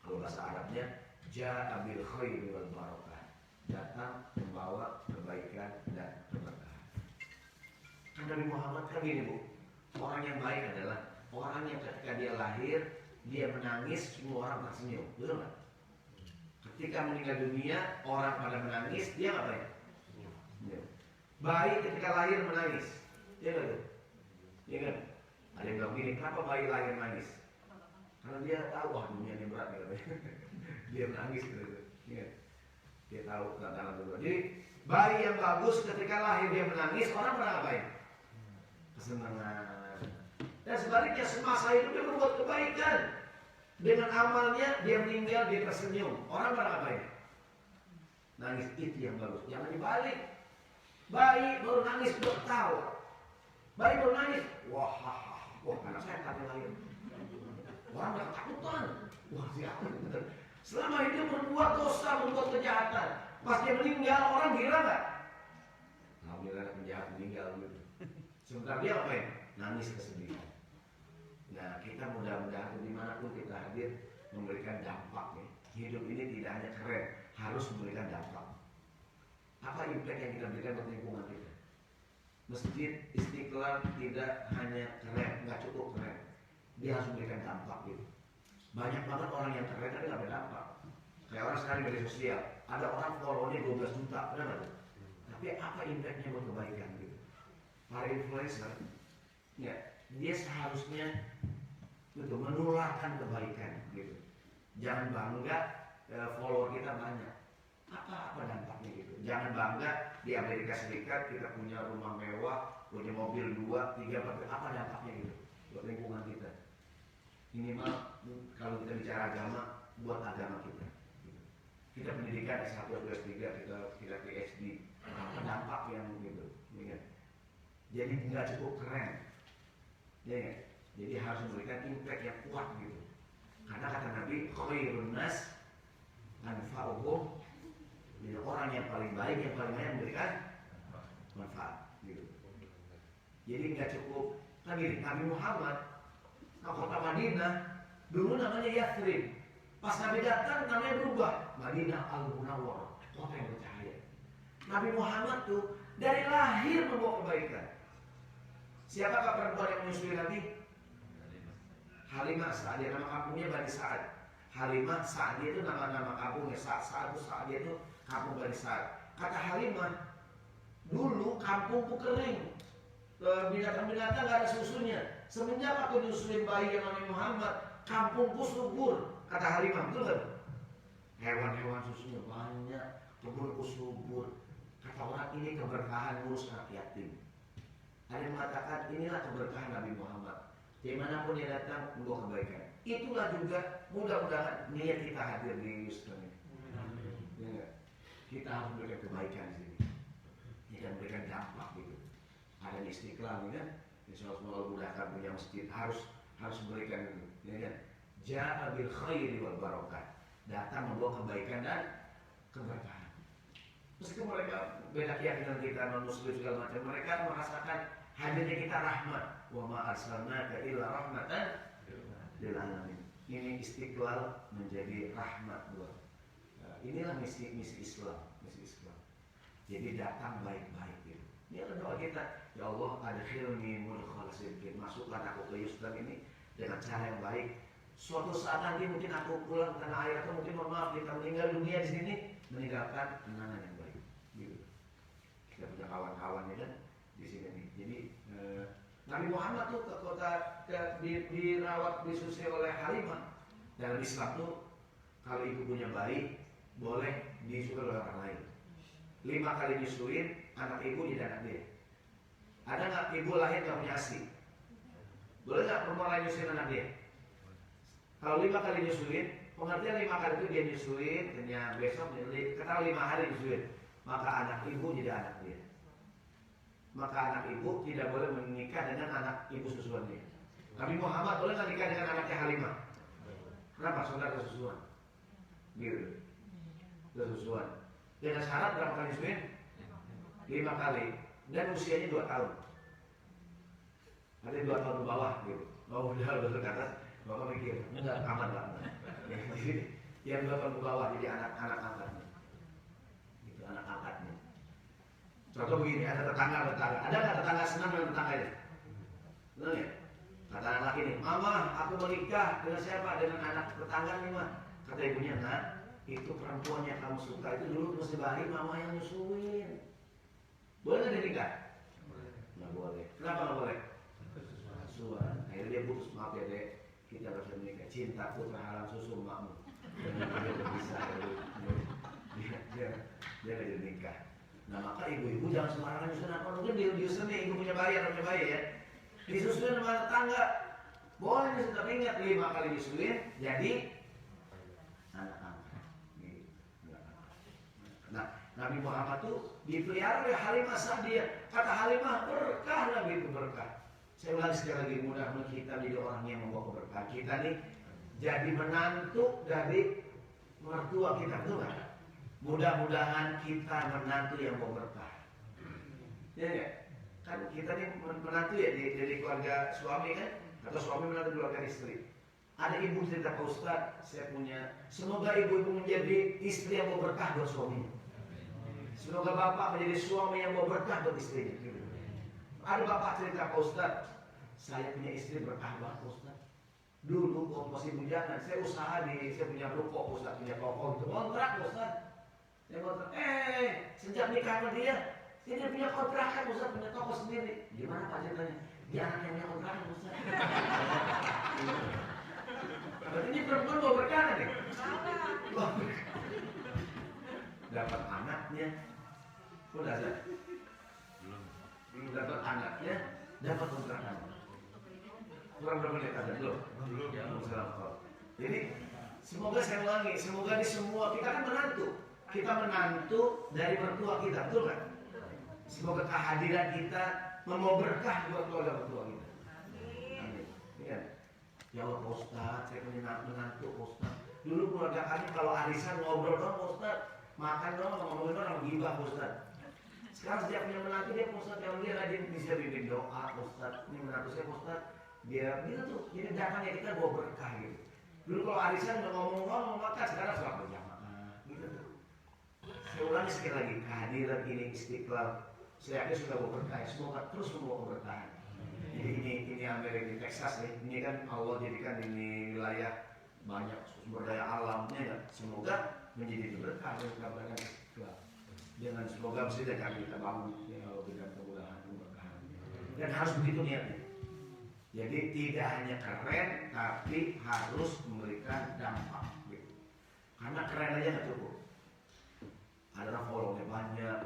Kalau bahasa Arabnya, ja'a bil khairi wal barakah. Datang membawa kebaikan dan keberkahan. Kan Nabi Muhammad kan gini Bu. Orang yang baik adalah orang yang ketika dia lahir, dia menangis, semua orang tersenyum. Betul nggak? Ketika meninggal dunia, orang pada menangis, dia ngapain? Bayi ketika lahir menangis. Iya nggak tuh? Iya kan? Ada yang bilang gini, kenapa bayi lahir menangis? Karena dia tahu, wah dunia ini berat gitu. Dia menangis gitu. Iya. Dia tahu tantangan dulu. Jadi bayi yang bagus ketika lahir dia menangis, orang pada ngapain? Kesenangan. Dan sebaliknya semasa hidup dia berbuat kebaikan. Dengan amalnya dia meninggal, dia tersenyum. Orang pada ngapain? Nangis, itu yang bagus. Jangan dibalik. Bayi baru nangis belum tahu. Bayi baru nangis, wah anak saya kata lahir. Orang udah ketakutan. Wah siapa? Selama hidup berbuat dosa, berbuat kejahatan, pas dia meninggal orang gila nggak? Alhamdulillah penjahat meninggal gitu. Sebentar dia ngapain? Nangis kesedihan. Nah kita mudah-mudahan dimanapun kita hadir memberikan dampak nih. Hidup ini tidak hanya keren, harus memberikan dampak. Apa impact yang kita berikan buat lingkungan kita? Masjid Istiqlal tidak hanya keren, nggak cukup keren. Dia harus memberikan dampak gitu. Banyak banget orang yang keren tapi nggak berdampak. Kayak orang sekarang di media sosial, ada orang follow-nya 12 juta, benar nggak? Tapi apa impactnya buat kebaikan gitu? Para influencer, ya dia seharusnya gitu, menularkan kebaikan gitu. Jangan bangga follower kita banyak. Apa dampaknya gitu? Jangan bangga di Amerika Serikat kita punya rumah mewah, punya mobil 2, 3, 4. Apa dampaknya gitu buat lingkungan kita? Minimal kalau kita bicara agama, buat agama kita. Kita pendidikan S1, S2, S3, kita PhD. Apa dampak yang gitu? Ya. Jadi nggak cukup keren, ya. Jadi harus memberikan impact yang kuat gitu. Karena kata Nabi, khairun nas anfa'uhum, jadi orang yang paling baik, yang paling banyak memberikan manfaat gitu. Jadi nggak cukup kan gini, Nabi Muhammad ke kota Madinah dulu namanya Yathrib, pas Nabi datang namanya berubah, Madinah Al-Munawwarah, kota yang bercahaya. Nabi Muhammad tuh dari lahir membawa kebaikan. Siapakah perempuan yang menyusui Nabi? Halimah Sa'diyah, nama kampungnya Bani Sa'ad. Halimah Sa'diyah itu nama kampungnya. Sa'ad itu Sa'diyah itu kampung Bani Sa'ad. Kata Halimah, dulu kampungku kering, binatang-binatang gak ada susunya. Semenjak aku nyusuin bayi yang namanya Muhammad, kampungku subur. Kata Halimah, betul gak? Hewan-hewan susunya banyak, kebunku subur. Kata orang ini keberkahan ngurus anak yatim. Ada yang mengatakan inilah keberkahan Nabi Muhammad. Dimanapun dia datang membawa kebaikan. Itulah juga mudah-mudahan niat kita hadir di Houston ini. Ya, kita harus memberikan kebaikan di sini. Kita memberikan dampak gitu. Ada di Istiqlal ini kan, Insya Allah semua mudahkan punya masjid harus memberikan ya kan. Ja'a bil khairi wal barakah. Datang membawa kebaikan dan keberkahan. Meskipun mereka beda keyakinan kita, non muslim segala macam, mereka merasakan hadirnya kita rahmat. Wa ma arsalnaka illa rahmatan lil alamin. Ini Istiqlal menjadi rahmat buat. Inilah misi Islam, misi Islam. Jadi datang baik-baik gitu. Ini adalah doa kita. Ya Allah, adkhilni mudkhala sidqin. Masukkan aku ke Houston ini dengan cara yang baik. Suatu saat nanti mungkin aku pulang ke tanah air atau mungkin mohon maaf kita meninggal dunia di sini meninggalkan kenangan yang baik. Gitu. Kita punya kawan-kawannya kan di sini nih. Jadi Nabi Muhammad tuh ke kota dirawat disusui oleh Halimah. Dalam Islam tuh kalau ibu punya bayi boleh disusui oleh orang lain. 5 kali disusuin anak ibu jadi anak dia. Ada nggak ibu lahir nggak punya ASI? Boleh nggak perempuan lain nyusuin anak dia? Kalau 5 kali nyusuin, pengertian 5 kali itu dia nyusuin, kemudian besok kata 5 hari nyusuin, maka anak ibu jadi anak dia. Maka anak ibu tidak boleh menikah dengan anak ibu susuannya. Nabi Muhammad boleh nggak nikah dengan anaknya Halimah? Kenapa? Saudara susuan. Gitu. Susuan. Dengan syarat berapa kali nyusuin? 5 kali. Dan usianya 2 tahun. Ada 2 tahun ke bawah gitu. Oh udah ke atas, bapak mikir enggak aman lah. Jadi yang 2 tahun ke bawah jadi anak angkatnya. Gitu, anak angkatnya. Contoh begini, ada tetangga. Ada nggak tetangga senang dengan tetangganya? Benar ya? Kata anak laki ini, Mama, aku menikah dengan siapa? Dengan anak tetangga nih, Ma. Kata ibunya, nah, itu perempuan yang kamu suka itu dulu masih bayi, Mama yang nyusuin. Boleh nggak dia nikah? Nggak boleh. Kenapa nggak boleh? Susuan. Akhirnya dia putus, maaf ya dek, kita harus menikah. Cintaku terhalang susu makmu. Dia bisa, dia nggak jadi nikah. Nah maka ibu-ibu jangan sembarangan nyusun apa. Mungkin di Houston nih ibu punya bayi atau punya bayi ya, disusuin sama tetangga. Boleh nyusuin, ingat 5 kali nyusuin jadi anak angkat. Nah, Nabi Muhammad tuh dipelihara oleh Halimah Sa'diyah. Kata Halimah, berkah Nabi itu berkah. Saya ulangi sekali lagi, mudah-mudahan kita menjadi orang yang membawa keberkahan. Kita nih jadi menantu dari mertua kita, betul kan? Mudah-mudahan kita menantu yang bawa berkah. Ya enggak? Kan kita nih menantu ya dari keluarga suami kan? Atau suami menantu keluarga istri. Ada ibu cerita, Pak Ustadz, saya punya, semoga ibu-ibu menjadi istri yang bawa berkah buat suaminya. Semoga bapak menjadi suami yang bawa berkah buat istrinya. Ada bapak cerita, Pak Ustadz, saya punya istri berkah banget, Pak Ustadz. Dulu waktu masih bujangan, saya usaha saya punya ruko, Pak Ustadz, punya toko gitu, kontrak, Pak Ustadz. Saya kontrak, sejak nikah sama dia punya kontrakan, Pak Ustadz, punya toko sendiri. Gimana Pak ceritanya? Dia anaknya punya kontrakan, Pak Ustadz. Berarti ini perempuan bawa berkah nih. Dapat anaknya, udah saya. Belum dapat anaknya, dapat kontrakan. Kurang berapa menit ada? Belum. Jadi semoga saya ulangi, semoga di semua kita kan menantu dari mertua kita, betul kan? Semoga kehadiran kita membawa berkah buat keluarga mertua kita. Amin. Ya. Ya Allah Pak Ustadz, saya punya menantu Pak Ustadz. Dulu keluarga kami kalau arisan ngobrol dong Pak Ustadz, makan dong, ngomongin dong, gibah Pak Ustadz. Sekarang sejak punya menantu dia Pak Ustadz, yang dia rajin bisa bimbing doa Pak Ustadz. Ini menantu saya Pak Ustadz, dia gitu tuh, jadi datangnya kita bawa berkah gitu. Dulu kalau arisan udah ngomong makan, sekarang sholat berjamaah gitu tuh. Saya ulangi sekali lagi, kehadiran ini Istiqlal, saya yakin sudah bawa berkah, semoga terus membawa keberkahan. Jadi ini Amerika, di Texas nih, ini kan Allah jadikan ini wilayah banyak sumber daya alamnya ya. Semoga menjadi berkah dan keberkahan Istiqlal. Dengan semoga mesti kami kita bangun ya Allah berikan kemudahan keberkahan. Dan harus begitu niatnya. Jadi tidak hanya keren, tapi harus memberikan dampak. Gitu. Karena keren aja nggak cukup. Ada orang follow-nya banyak,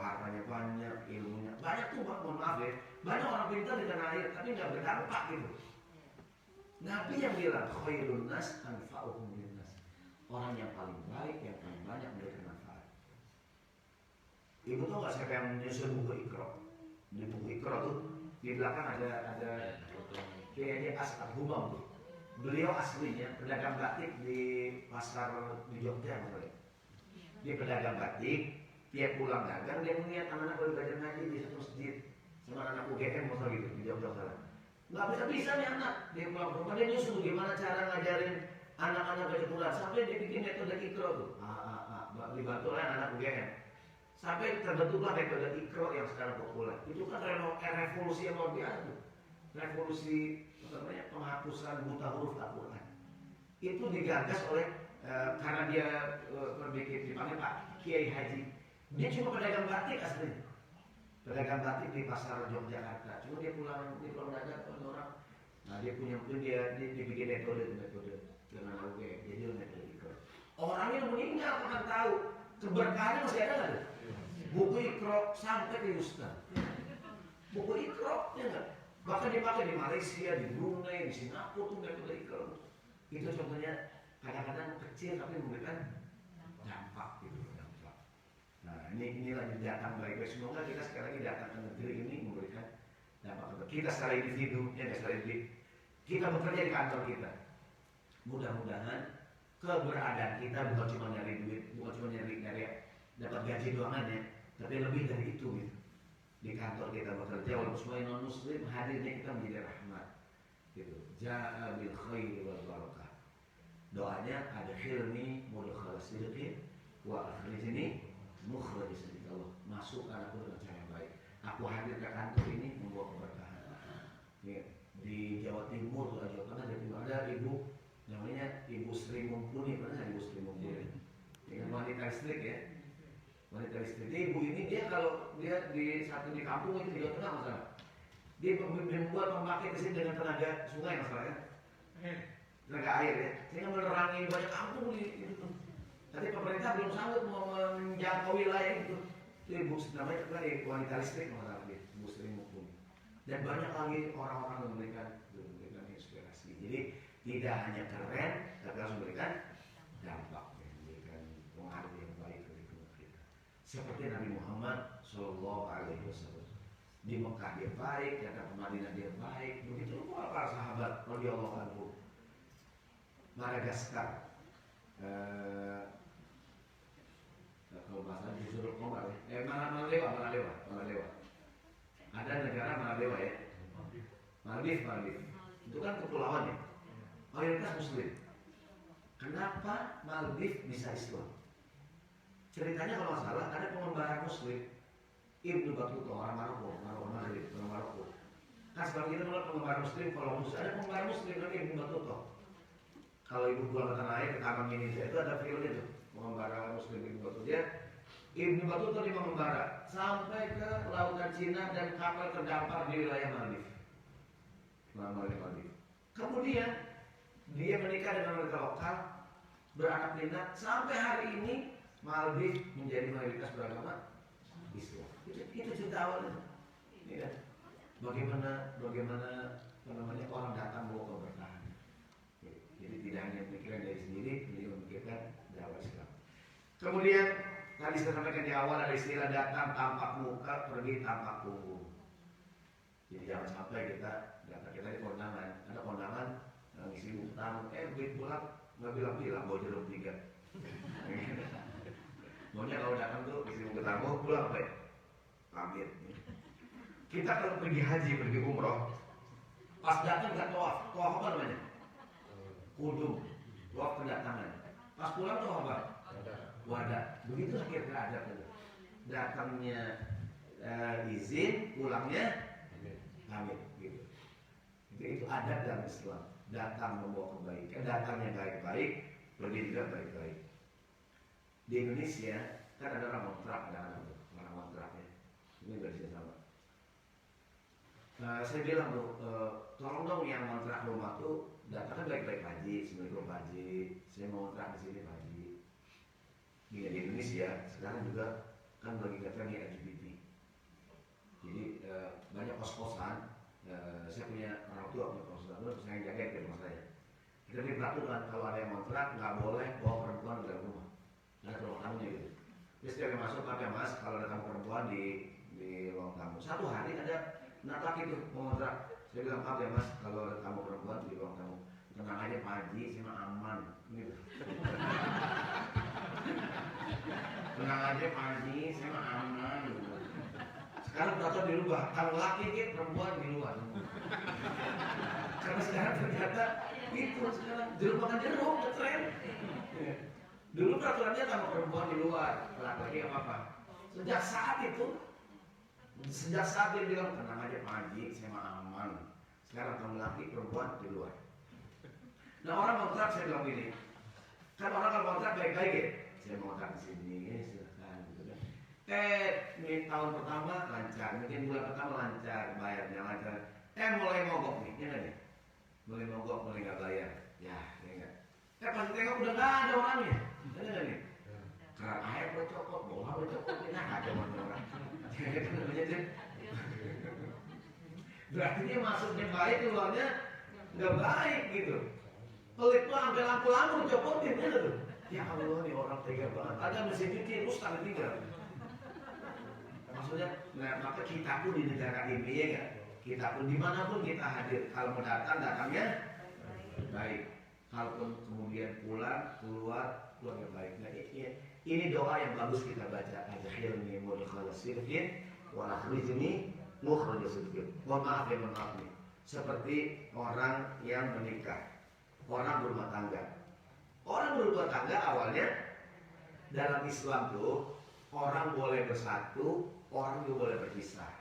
hartanya banyak, ilmunya banyak tuh, mohon maaf ya. Banyak orang pintar di tanah air, tapi nggak berdampak gitu. Nabi yang bilang, khairun nas anfa'uhum linnas. Orang yang paling baik, yang paling banyak memberikan manfaat. Ibu tuh nggak siapa yang menyusun buku Iqra? Di buku Iqra tuh di belakang ada kayaknya As'ad Humam tuh. Beliau aslinya pedagang batik di pasar di Jogja misalnya. Dia pedagang batik, dia pulang dagang, dia melihat anak-anak belajar ngaji di satu masjid sama anak UGM atau gitu di Jogja sana. Nggak bisa nih anak, dia pulang ke rumah dia nyusun gimana cara ngajarin anak-anak baca Quran sampai dia bikin metode Iqra tuh. Dibantu oleh anak UGM. Sampai terbentuklah metode Iqra yang sekarang populer. Itu kan revolusi yang luar biasa tuh. Revolusi penghapusan buta huruf Al-Quran. Itu digagas oleh karena dia berbikin dipanggil Pak Kiai Haji. Dia cuma pedagang batik aslinya. Pedagang batik di pasar Yogyakarta. Cuma dia pulang dagang ke orang. Nah dia punya dia bikin metode dengan UGM. Jadi metode Iqra. Orangnya meninggal akan tahu keberkahannya masih ada nggak? Buku Iqra sampai ke Houston. Buku Iqra ya nggak? Bahkan dipakai di Malaysia, di Brunei, di Singapura tuh metode Iqra. Itu contohnya kadang-kadang kecil tapi memberikan dampak gitu. Nah inilah datang baik-baik. Semoga kita sekarang ini datang ke negeri ini memberikan dampak. Kita secara individu, ya secara individu, kita bekerja di kantor kita. Mudah-mudahan keberadaan kita bukan cuma nyari duit, bukan cuma nyari dapat gaji doang ya, tapi lebih dari itu gitu. Di kantor kita bekerja walaupun semua non muslim hadirnya kita menjadi rahmat gitu. Ja'a bil khairi wal barakah. Doanya ada khilni mudkhala sidqin wa akhrijni mukhraj sidqin. Allah masuk anakku dengan cara yang baik. Aku hadir ke kantor ini membawa keberkahan. Ya, di Jawa Timur, Jawa Tengah, Jawa Timur ada ibu namanya Ibu Sri Mumpuni, pernah Ibu Sri Mumpuni? Dengan wanita listrik ya. Wanita listrik. Jadi ibu ini dia kalau dia di kampung itu di Jawa Tengah masalah. Dia membuat pembangkit mesin dengan tenaga sungai masalahnya. Tenaga air ya. Sehingga menerangi banyak kampung di itu. Tapi pemerintah belum sanggup mau menjangkau wilayah itu. Itu ibu namanya wanita listrik masalah dia, Ibu Sri Mumpuni. Dan banyak lagi orang-orang yang memberikan Jadi tidak hanya keren, tapi harus memberikan dampak, memberikan pengaruh yang baik bagi umat kita. Seperti Nabi Muhammad Shallallahu Alaihi Wasallam. Di Mekah dia baik, datang ke Madinah dia baik, begitu para sahabat radhiyallahu anhu. Madagaskar, kalau bahasa disuruh Komar ya, Maladewa. Ada negara Maladewa ya, Maldives. Itu kan kepulauan ya, mayoritas Muslim. Kenapa Maldives bisa Islam? Ceritanya kalau nggak salah ada pengembara Muslim, Ibnu Battuta, orang Maroko. Kan sekarang kita melihat pengembara Muslim, kalau Muslim ada pengembara Muslim kan Ibnu Battuta. Kalau ibu pulang ke tanah air ke Taman Indonesia itu ada filmnya tuh, pengembara Muslim Ibnu Battuta. Ibnu Battuta di mengembara sampai ke lautan Cina dan kapal terdampar di wilayah Maldives. Kemudian dia menikah dengan warga lokal, beranak pinak, sampai hari ini Maldives menjadi mayoritas beragama Islam. Itu cerita awalnya. Ya. Bagaimana orang datang bawa keberkahan. Jadi tidak hanya pikiran dari sendiri, beliau memikirkan dakwah Islam. Kemudian tadi saya sampaikan di awal ada istilah datang tampak muka, pergi tampak punggung. Jadi jangan sampai kita di kondangan, ada kondangan ngisi utang, begitu pulang nggak bilang bawa jeruk 3. Maunya kalau datang tuh ngisi tamu pulang apa ya? Pamit. Kita kalau pergi haji, pergi umroh, pas datang nggak tawaf apa namanya? Kudum, tawaf kedatangan. Pas pulang tawaf apa? Wadah. Begitu kira-kira ada tuh. Datangnya izin, pulangnya pamit. Gitu. Itu adat dalam Islam. Datang membawa kebaikan, datangnya baik-baik, pergi juga baik-baik. Di Indonesia kan ada orang kontrak, orang kontraknya. Ini berbeda sama. Saya bilang tuh, tolong dong yang kontrak rumah tuh datangnya baik-baik haji, Assalamualaikum haji, saya mau kontrak di sini haji. Di Indonesia sekarang juga kan lagi katanya LGBT. Jadi banyak kos-kosan. Saya punya orang tua punya kos-kosan, terus saya jaga di rumah saya. Kita di peraturan kalau ada yang kontrak nggak boleh bawa perempuan ke dalam rumah. Ada ruang tamunya gitu. Terus dia masuk pakai mas kalau ada tamu perempuan di ruang tamu. Satu hari ada natak itu mengontrak. Saya bilang maaf ya mas kalau ada tamu perempuan di ruang tamu. Tenang aja Pak Haji, saya mah aman. Gitu. Tenang aja Pak Haji, saya mah aman. Gitu. Sekarang peraturan dirubah. Kalau laki gitu perempuan di luar. Karena sekarang ternyata itu sekarang dirupakan jeruk ngetren. Dulu peraturannya sama perempuan di luar, laki-laki apa-apa. Sejak saat dia bilang tenang aja Pak Haji, saya mah aman. Sekarang kamu laki perempuan di luar. Nah orang kontrak saya bilang gini, kan orang kalau kontrak baik-baik ya. Saya mau kontrak di sini, silakan gitu kan. Tahun pertama lancar, mungkin bulan pertama lancar, bayarnya lancar. Mulai mogok nih, ya nggak nih? Mulai mogok, mulai nggak bayar, ya nggak. Pas tengok udah nggak ada orangnya. Ada nih, keran air boleh copot, bola boleh copot, ada orang. Berarti dia masuknya baik, keluarnya nggak baik gitu. Pelit tuh sampai lampu-lampu dicopotin gitu tuh. Ya Allah nih orang tega banget. Ada mesin cuci terus tanda tinggal. Maksudnya, maka kita pun di negara ini ya nggak. Kita pun dimanapun kita hadir. Kalau mau datangnya baik. Kalaupun kemudian pulang keluar yang baik. Nah, ini doa yang bagus kita baca. Adkhilni mudkhala sidqin wa akhrijni mukhraja sidqin. Mohon maaf nih. Seperti orang yang menikah, orang berumah tangga. Orang berumah tangga awalnya dalam Islam tuh orang boleh bersatu, orang juga boleh berpisah.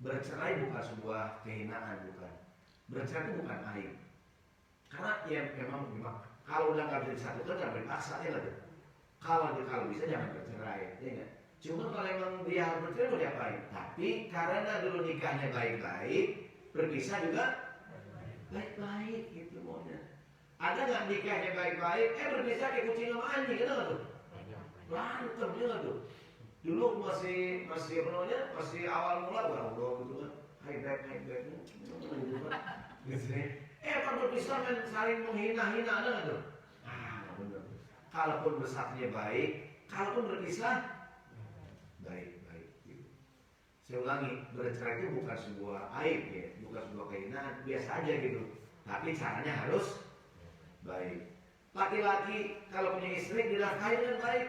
Bercerai bukan sebuah kehinaan, bukan. Bercerai itu bukan aib. Karena ya memang kalau udah nggak bisa disatukan jangan dipaksa ya lah. Kalau bisa jangan bercerai, ya nggak. Cuma kalau emang dia harus bercerai mau diapain? Tapi karena dulu nikahnya baik-baik, berpisah juga baik-baik gitu maunya. Ada nggak nikahnya baik-baik, berpisah kayak kucing sama anjing, gitu nggak tuh? Berantem juga tuh. Dulu masih apa namanya, masih awal mula udah gitu kan, high back gitu kan. Pas orang berpisah saling menghina-hina, ada nggak tuh? Benar. Kalaupun bersatunya baik, kalaupun berpisah baik. Gitu. Saya ulangi, bercerai itu bukan sebuah aib ya, bukan sebuah kehinaan, biasa aja gitu. Tapi caranya harus baik. Laki-laki kalau punya istri dinafkahi dengan baik.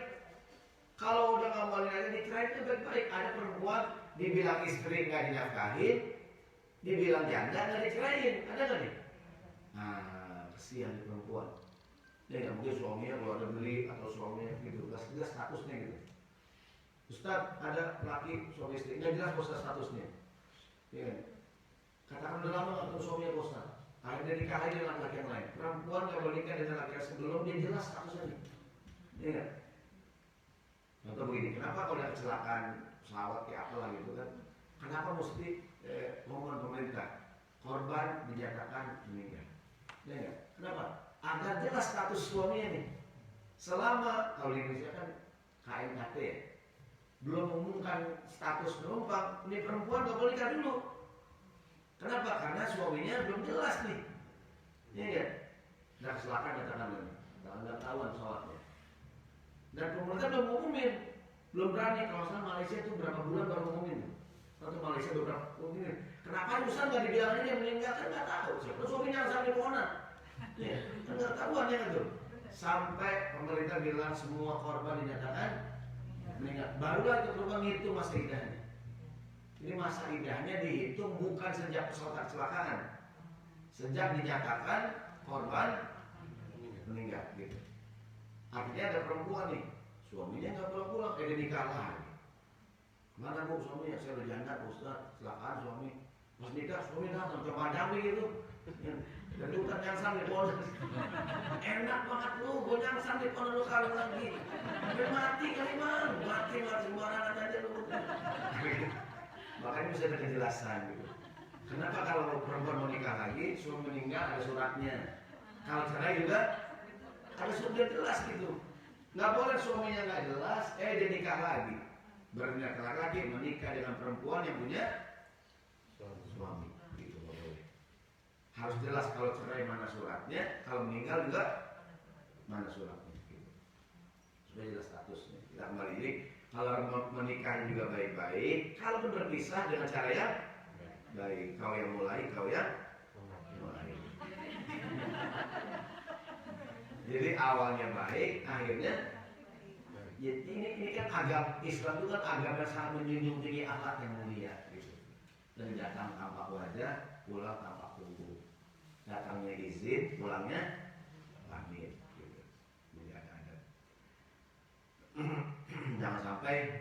Kalau udah nggak mau lagi dicerai itu baik-baik. Ada perempuan dibilang istri nggak dinafkahin, dibilang janda nggak dicerain, ada nggak nih? Nah, kesian di perempuan. Dia nggak mungkin suaminya kalau ada beli atau suaminya gitu, nggak jelas statusnya gitu. Ustaz, ada laki suami istri nggak jelas Ustaz statusnya. Ya. Katakan udah lama nggak ketemu suaminya Ustaz. Akhirnya nikah lagi dengan laki yang lain. Perempuan kalau nikah dengan laki yang sebelum dia jelas statusnya nih. Iya. Contoh begini, kenapa kalau ada kecelakaan pesawat kayak apa lah gitu kan? Kenapa mesti ngomong pemerintah korban dinyatakan meninggal? Ya enggak? Kenapa? Agar jelas status suaminya nih. Selama kalau di Indonesia kan KNKT ya, belum mengumumkan status penumpang, ini perempuan nggak boleh nikah dulu. Kenapa? Karena suaminya belum jelas nih. Ya enggak? Nah kecelakaan katakan ini, nggak tahuan sholatnya. Dan pemerintah belum ngumumin, belum berani. Kalau misalnya Malaysia itu berapa bulan baru ngumumin. Atau Malaysia beberapa ngumumin. Kenapa Ustaz nggak dibilang ini yang meninggal kan nggak tahu. Siapa suaminya harus di pohon. Ya, kan nggak tahuan ya kan tuh. Sampai pemerintah bilang semua korban dinyatakan meninggal. Barulah itu perubahan ngitung masa idahnya. Jadi masa idahnya dihitung bukan sejak pesawat kecelakaan, sejak dinyatakan korban meninggal gitu. Artinya ada perempuan nih, suaminya nggak pulang-pulang, dia nikah lagi. Mana bu suaminya? Saya udah janda Ustaz, kecelakaan suami. Pas nikah suami datang ke madami gitu. Dan itu kan nyangsam di pohon. Enak banget lu, gue nyangsam di pohon lu kali lagi. Hampir mati kali bang, mati sembarangan aja lu. Makanya bisa ada kejelasan gitu. Kenapa kalau perempuan mau nikah lagi, suami meninggal ada suratnya. Kalau cerai juga ada sudah jelas gitu. Nggak boleh suaminya nggak jelas, dia nikah lagi. Berarti laki-laki menikah dengan perempuan yang punya suami. Gitu nggak boleh. Harus jelas kalau cerai mana suratnya, kalau meninggal juga mana suratnya. Gitu. Sudah jelas statusnya. Kita kembali ini, kalau menikah juga baik-baik, kalau berpisah dengan cara yang baik. Kau yang mulai, kau yang mulai. Jadi awalnya baik, akhirnya ya ini kan agama Islam itu kan agama yang sangat menjunjung tinggi akhlak yang mulia gitu. Dan datang tanpa wajah, pulang tanpa kubu. Datangnya izin, pulangnya pamit gitu. Jadi ada. Jangan sampai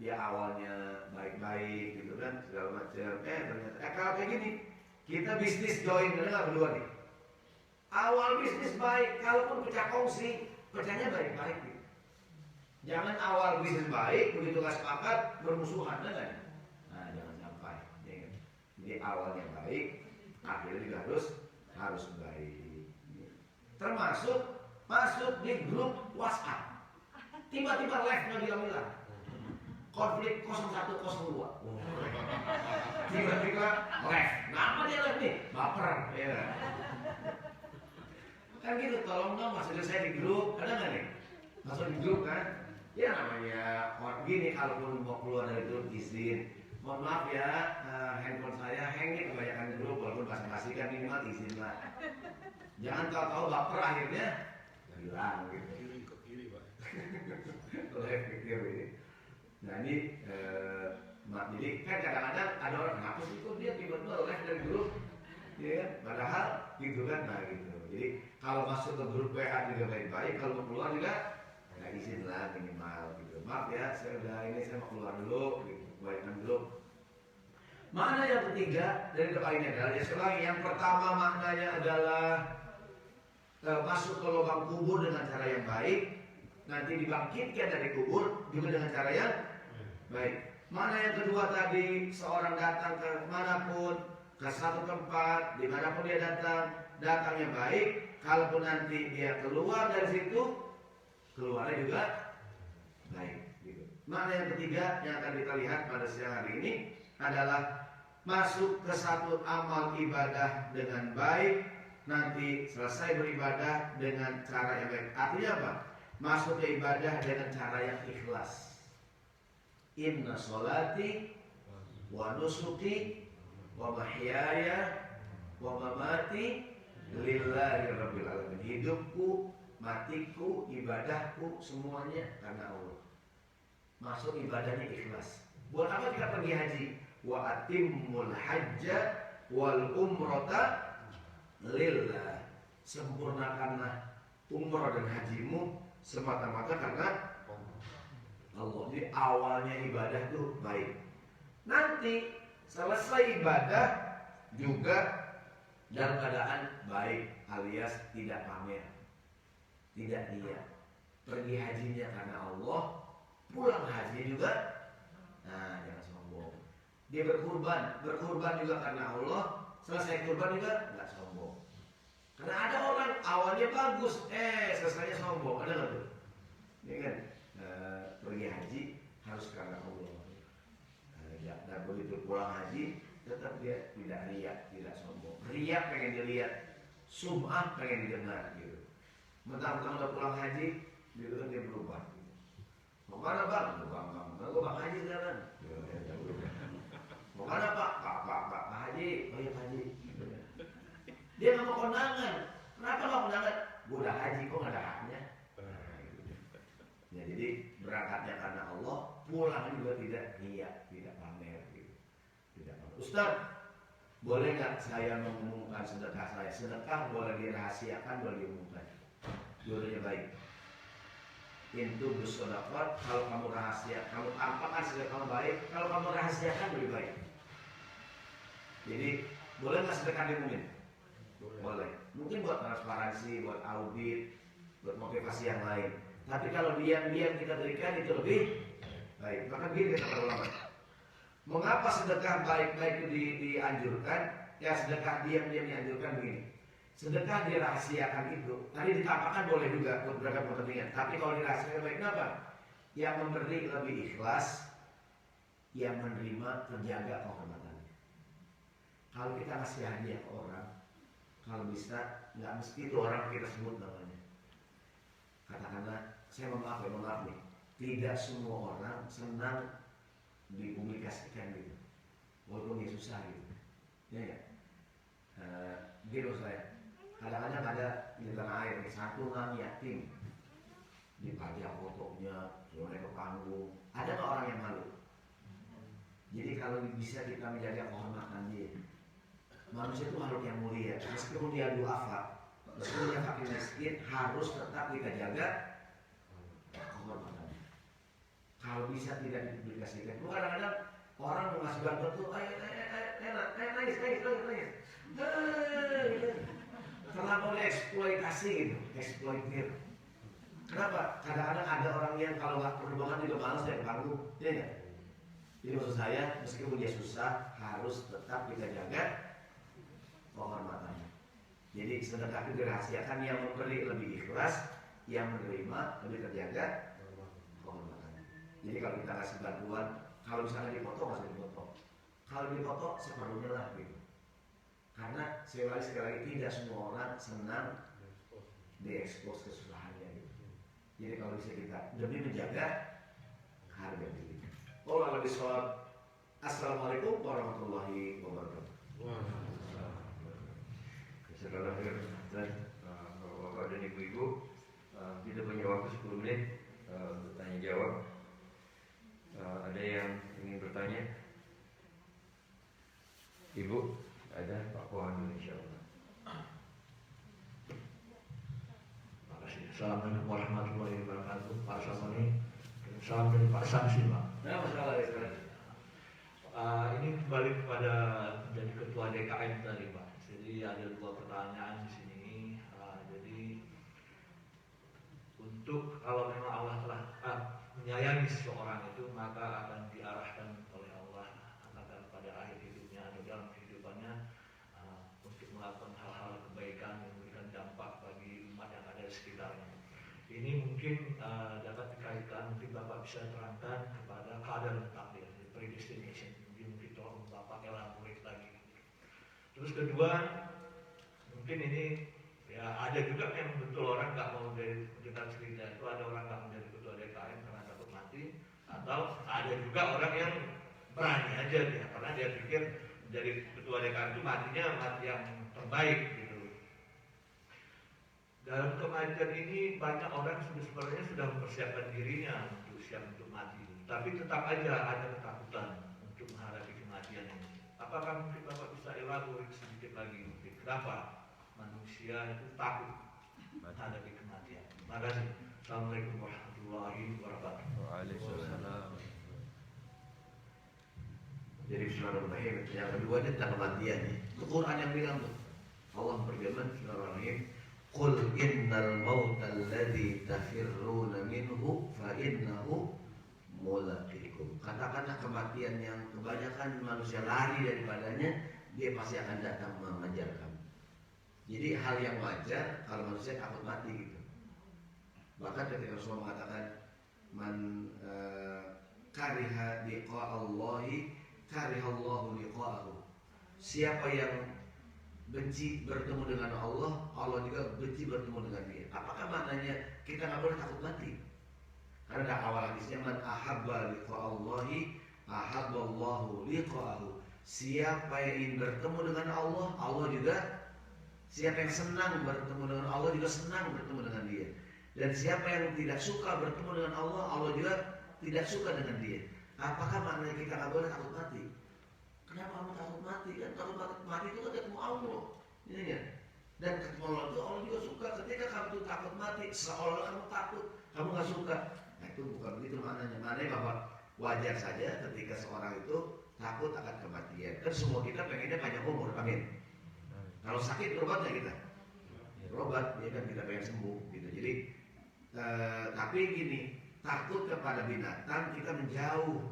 ya awalnya baik-baik gitu kan segala macam. Ternyata kalau kayak gini, kita bisnis join dengan berdua nih. Awal bisnis baik, kalaupun pecah kongsi, pecahnya baik-baik gitu. Jangan awal bisnis baik, begitu gak sepakat, bermusuhan kan? Nah, jangan sampai. Ya. Jadi awalnya baik, akhirnya juga harus baik. Termasuk masuk di grup WhatsApp. Tiba-tiba live nggak bilang-bilang. Konflik 0102. Tiba-tiba live. Kenapa dia live nih? Baper. Ya. Kan gitu, tolong dong masuk saya di grup, ada nggak nih? Masuk di grup kan? Ya namanya orang gini, kalaupun mau keluar dari grup izin. Mohon maaf ya, handphone saya hang nih kebanyakan grup, walaupun basa-basi kan minimal izin lah. Jangan tahu-tahu baper akhirnya hilang gitu. Ke kiri pak. Live ke kiri. Nah ini, jadi kan kadang-kadang ada orang kenapa sih kok dia tiba-tiba live dari grup? Ya, padahal gitu kan, nah gitu. Jadi kalau masuk ke grup WA juga baik-baik, kalau mau keluar juga nggak izin lah minimal gitu. Maaf ya, saya mau keluar dulu, gitu. Baikkan grup. Makna yang ketiga dari doa ini adalah yang pertama maknanya adalah masuk ke lubang kubur dengan cara yang baik, nanti dibangkitkan dari kubur juga dengan cara yang baik. Makna yang kedua tadi seorang datang ke manapun, ke satu tempat, dimanapun dia datangnya baik. Kalaupun nanti dia keluar dari situ, keluarnya juga baik. Gitu. Makna yang ketiga yang akan kita lihat pada siang hari ini adalah masuk ke satu amal ibadah dengan baik, nanti selesai beribadah dengan cara yang baik. Artinya apa? Masuk ke ibadah dengan cara yang ikhlas. Inna sholati wa nusuki wa mahyaya wa mamati lillahi rabbil alamin. Hidupku, matiku, ibadahku semuanya karena Allah. Masuk ibadahnya ikhlas. Buat apa kita pergi haji? Wa atimmul hajja wal umrata lillah. Sempurnakanlah umrah dan hajimu semata-mata karena Allah. Jadi awalnya ibadah itu baik. Nanti selesai ibadah juga dalam keadaan baik, alias tidak pamer, tidak riya. Pergi hajinya karena Allah, pulang haji juga, nah jangan sombong. Dia berkurban juga karena Allah, selesai kurban juga nggak sombong. Karena ada orang awalnya bagus, selesainya sombong, ada nggak tuh? Ini kan pergi haji harus karena Allah. Dan begitu pulang haji tetap dia tidak riak, tidak sombong. Riak pengen dilihat, sum'ah pengen didengar gitu. Mentang-mentang udah pulang haji, gitu kan dia berubah. Mau mana bang? Gue bang haji sekarang. Mau mana pak? Pak haji. Oh iya pak haji. Dia nggak mau kondangan. Kenapa nggak kondangan? Gue udah haji, kok nggak ada haknya? Ya, jadi berangkatnya karena Allah, pulang juga tidak riak, tidak pamer gitu. Tidak pamer. Ustaz, boleh nggak saya mengumumkan sedekah saya? Sedekah boleh dirahasiakan, boleh diumumkan. Dua-duanya baik. Itu bersedekah, kalau kamu rahasia, kamu tampakkan sedekah kamu baik. Kalau kamu rahasiakan lebih baik. Jadi boleh nggak sedekah diumumin? Boleh. Mungkin buat transparansi, buat audit, buat motivasi yang lain. Tapi kalau diam-diam kita berikan itu lebih baik. Maka gini kata para ulama. Mengapa sedekah baik-baik itu dianjurkan? Ya sedekah diam-diam dianjurkan begini. Sedekah dirahasiakan itu, tadi ditampakkan boleh juga buat beragam kepentingan. Tapi kalau dirahasiakan baik kenapa? Yang memberi lebih ikhlas, yang menerima terjaga kehormatannya. Kalau kita kasih hadiah ke orang, kalau bisa nggak mesti itu orang kita sebut namanya. Katakanlah, saya maaf nih, tidak semua orang senang dipublikasikan gitu, walaupun dia susah gitu, ya ya. Gitu saya. Kadang-kadang ada di tanah air nih, satu orang yatim dipajang fotonya, naik ke panggung. Ada nggak orang yang malu? Jadi kalau bisa kita menjaga kehormatan dia. Manusia itu makhluk yang mulia. Meskipun dia duafa, meskipun dia fakir miskin, harus tetap kita jaga kehormatannya. Kalau bisa tidak dipublikasikan. Kadang-kadang orang mau ngasih bantuan tuh, ayo nangis. Terlalu eksploitasi gitu, eksploitir. Kenapa? Kadang-kadang ada orang yang kalau nggak perlu banget juga malas dari panggung, ya nggak? Jadi maksud saya, meskipun dia susah, harus tetap kita jaga kehormatannya. Jadi sedekah itu dirahasiakan, yang memberi lebih ikhlas, yang menerima lebih terjaga kehormatannya. Jadi kalau kita kasih bantuan, kalau misalnya dipoto nggak usah dipoto. Kalau dipoto seperlunya lah gitu. Karena sekali lagi tidak semua orang senang diekspos kesusahannya gitu. Jadi kalau bisa kita demi menjaga harga diri. Allah lebih sholat. Assalamualaikum warahmatullahi wabarakatuh. Saudara dan bapak dan ibu-ibu, kita punya waktu 10 menit untuk tanya jawab. Ada yang ingin bertanya? Ibu, ada Pak Pohan Indonesia. Terima kasih. Assalamualaikum warahmatullahi wabarakatuh. Pak Samani, salam dari Pak Samsi, Pak. Nah, masalah ya, ini kembali kepada jadi ketua DKM tadi, Pak. Jadi ada 2 pertanyaan di sini. Jadi untuk kalau memang Allah telah menyayangi seseorang itu, maka akan diarahkan oleh Allah akan pada akhir hidupnya atau dalam kehidupannya untuk melakukan hal-hal kebaikan yang memberikan dampak bagi umat yang ada di sekitarnya. Ini mungkin dapat dikaitkan, mungkin Bapak bisa terangkan kepada keadaan takdir, predestination. Mungkin tolong Bapak elaborate lagi. Terus kedua, mungkin ini ya ada juga yang betul orang nggak mau dengar cerita itu, ada orang nggak mau jadi ketua DKM karena takut mati, atau ada juga orang yang berani aja dia karena dia pikir jadi ketua DKM itu matinya mati yang terbaik gitu. Dalam kematian ini banyak orang sebenarnya sudah mempersiapkan dirinya untuk siap untuk mati, tapi tetap aja ada ketakutan untuk menghadapi kematian ini. Apakah mungkin Bapak bisa elaborasi sedikit lagi mungkin kenapa manusia itu takut menghadapi kematian? Terima kasih. Assalamualaikum warahmatullahi wabarakatuh. Waalaikumsalam. Jadi bismillahirrahmanirrahim. Yang kedua ini tentang kematian nih. Quran yang bilang tuh. Allah berfirman bismillahirrahmanirrahim. Qul innal mauta alladzi tafirruna minhu fa innahu mulaqikum. Katakanlah kematian yang kebanyakan manusia lari daripadanya, dia pasti akan datang mengejar kamu. Jadi hal yang wajar kalau manusia takut mati gitu. Bahkan ketika Rasulullah mengatakan man kariha liqa Allahi karihallahu liqa'ahu. Siapa yang benci bertemu dengan Allah, Allah juga benci bertemu dengan dia. Apakah maknanya kita nggak boleh takut mati? Karena ada awal hadisnya man ahabba liqa'allahi ahabballahu liqa'ahu. Siapa yang ingin bertemu dengan Allah, Allah juga. Siapa yang senang bertemu dengan Allah juga senang bertemu dengan dia. Dan siapa yang tidak suka bertemu dengan Allah, Allah juga tidak suka dengan dia. Apakah maknanya kita nggak boleh takut mati? Kenapa kamu takut mati? Kan takut mati itu kan ketemu Allah, ini ya. Dan ketemu Allah itu Allah juga suka. Ketika kamu tuh takut mati, seolah kamu takut, kamu nggak suka. Nah itu bukan begitu maknanya. Maknanya bahwa wajar saja ketika seorang itu takut akan kematian. Kan semua kita pengennya panjang umur, amin. Kalau sakit berobat ya kita, berobat, ya kan kita pengen sembuh, gitu. Jadi, tapi gini, takut kepada binatang kita menjauh,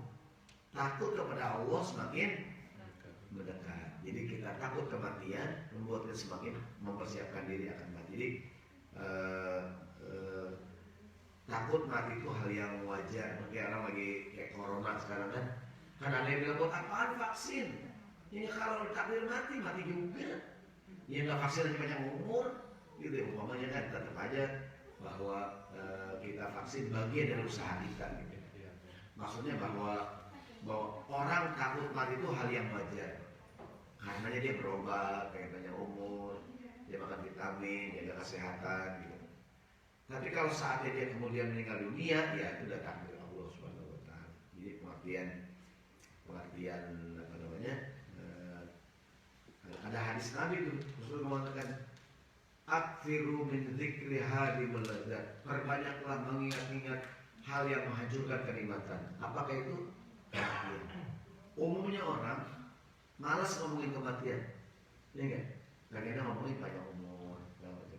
takut kepada Allah semakin mendekat. Jadi kita takut kematian membuat kita semakin mempersiapkan diri akan mati. Jadi takut mati itu hal yang wajar. Mungkin orang lagi kayak corona sekarang kan ada yang bilang buat apaan vaksin? Ini kalau takdir mati juga. Ya nggak vaksin aja panjang umur, gitu. Umpamanya kan tetap aja bahwa kita vaksin bagian dari usaha kita, gitu. Maksudnya bahwa orang takut mati itu hal yang wajar. Karenanya dia berobat, pengen panjang umur, dia makan vitamin, jaga kesehatan, gitu. Tapi kalau saatnya dia kemudian meninggal dunia, ya itu udah takdir Allah Subhanahu Wa Taala. Jadi pengertian apa namanya? Ada hadis Nabi itu Rasulullah mengatakan aktsiru min dzikri hadimul ladzat. Perbanyaklah mengingat-ingat hal yang menghancurkan kenikmatan. Apakah itu? Kematian. Umumnya orang malas ngomongin kematian, ya enggak? Kadang-kadang ngomongin panjang umur,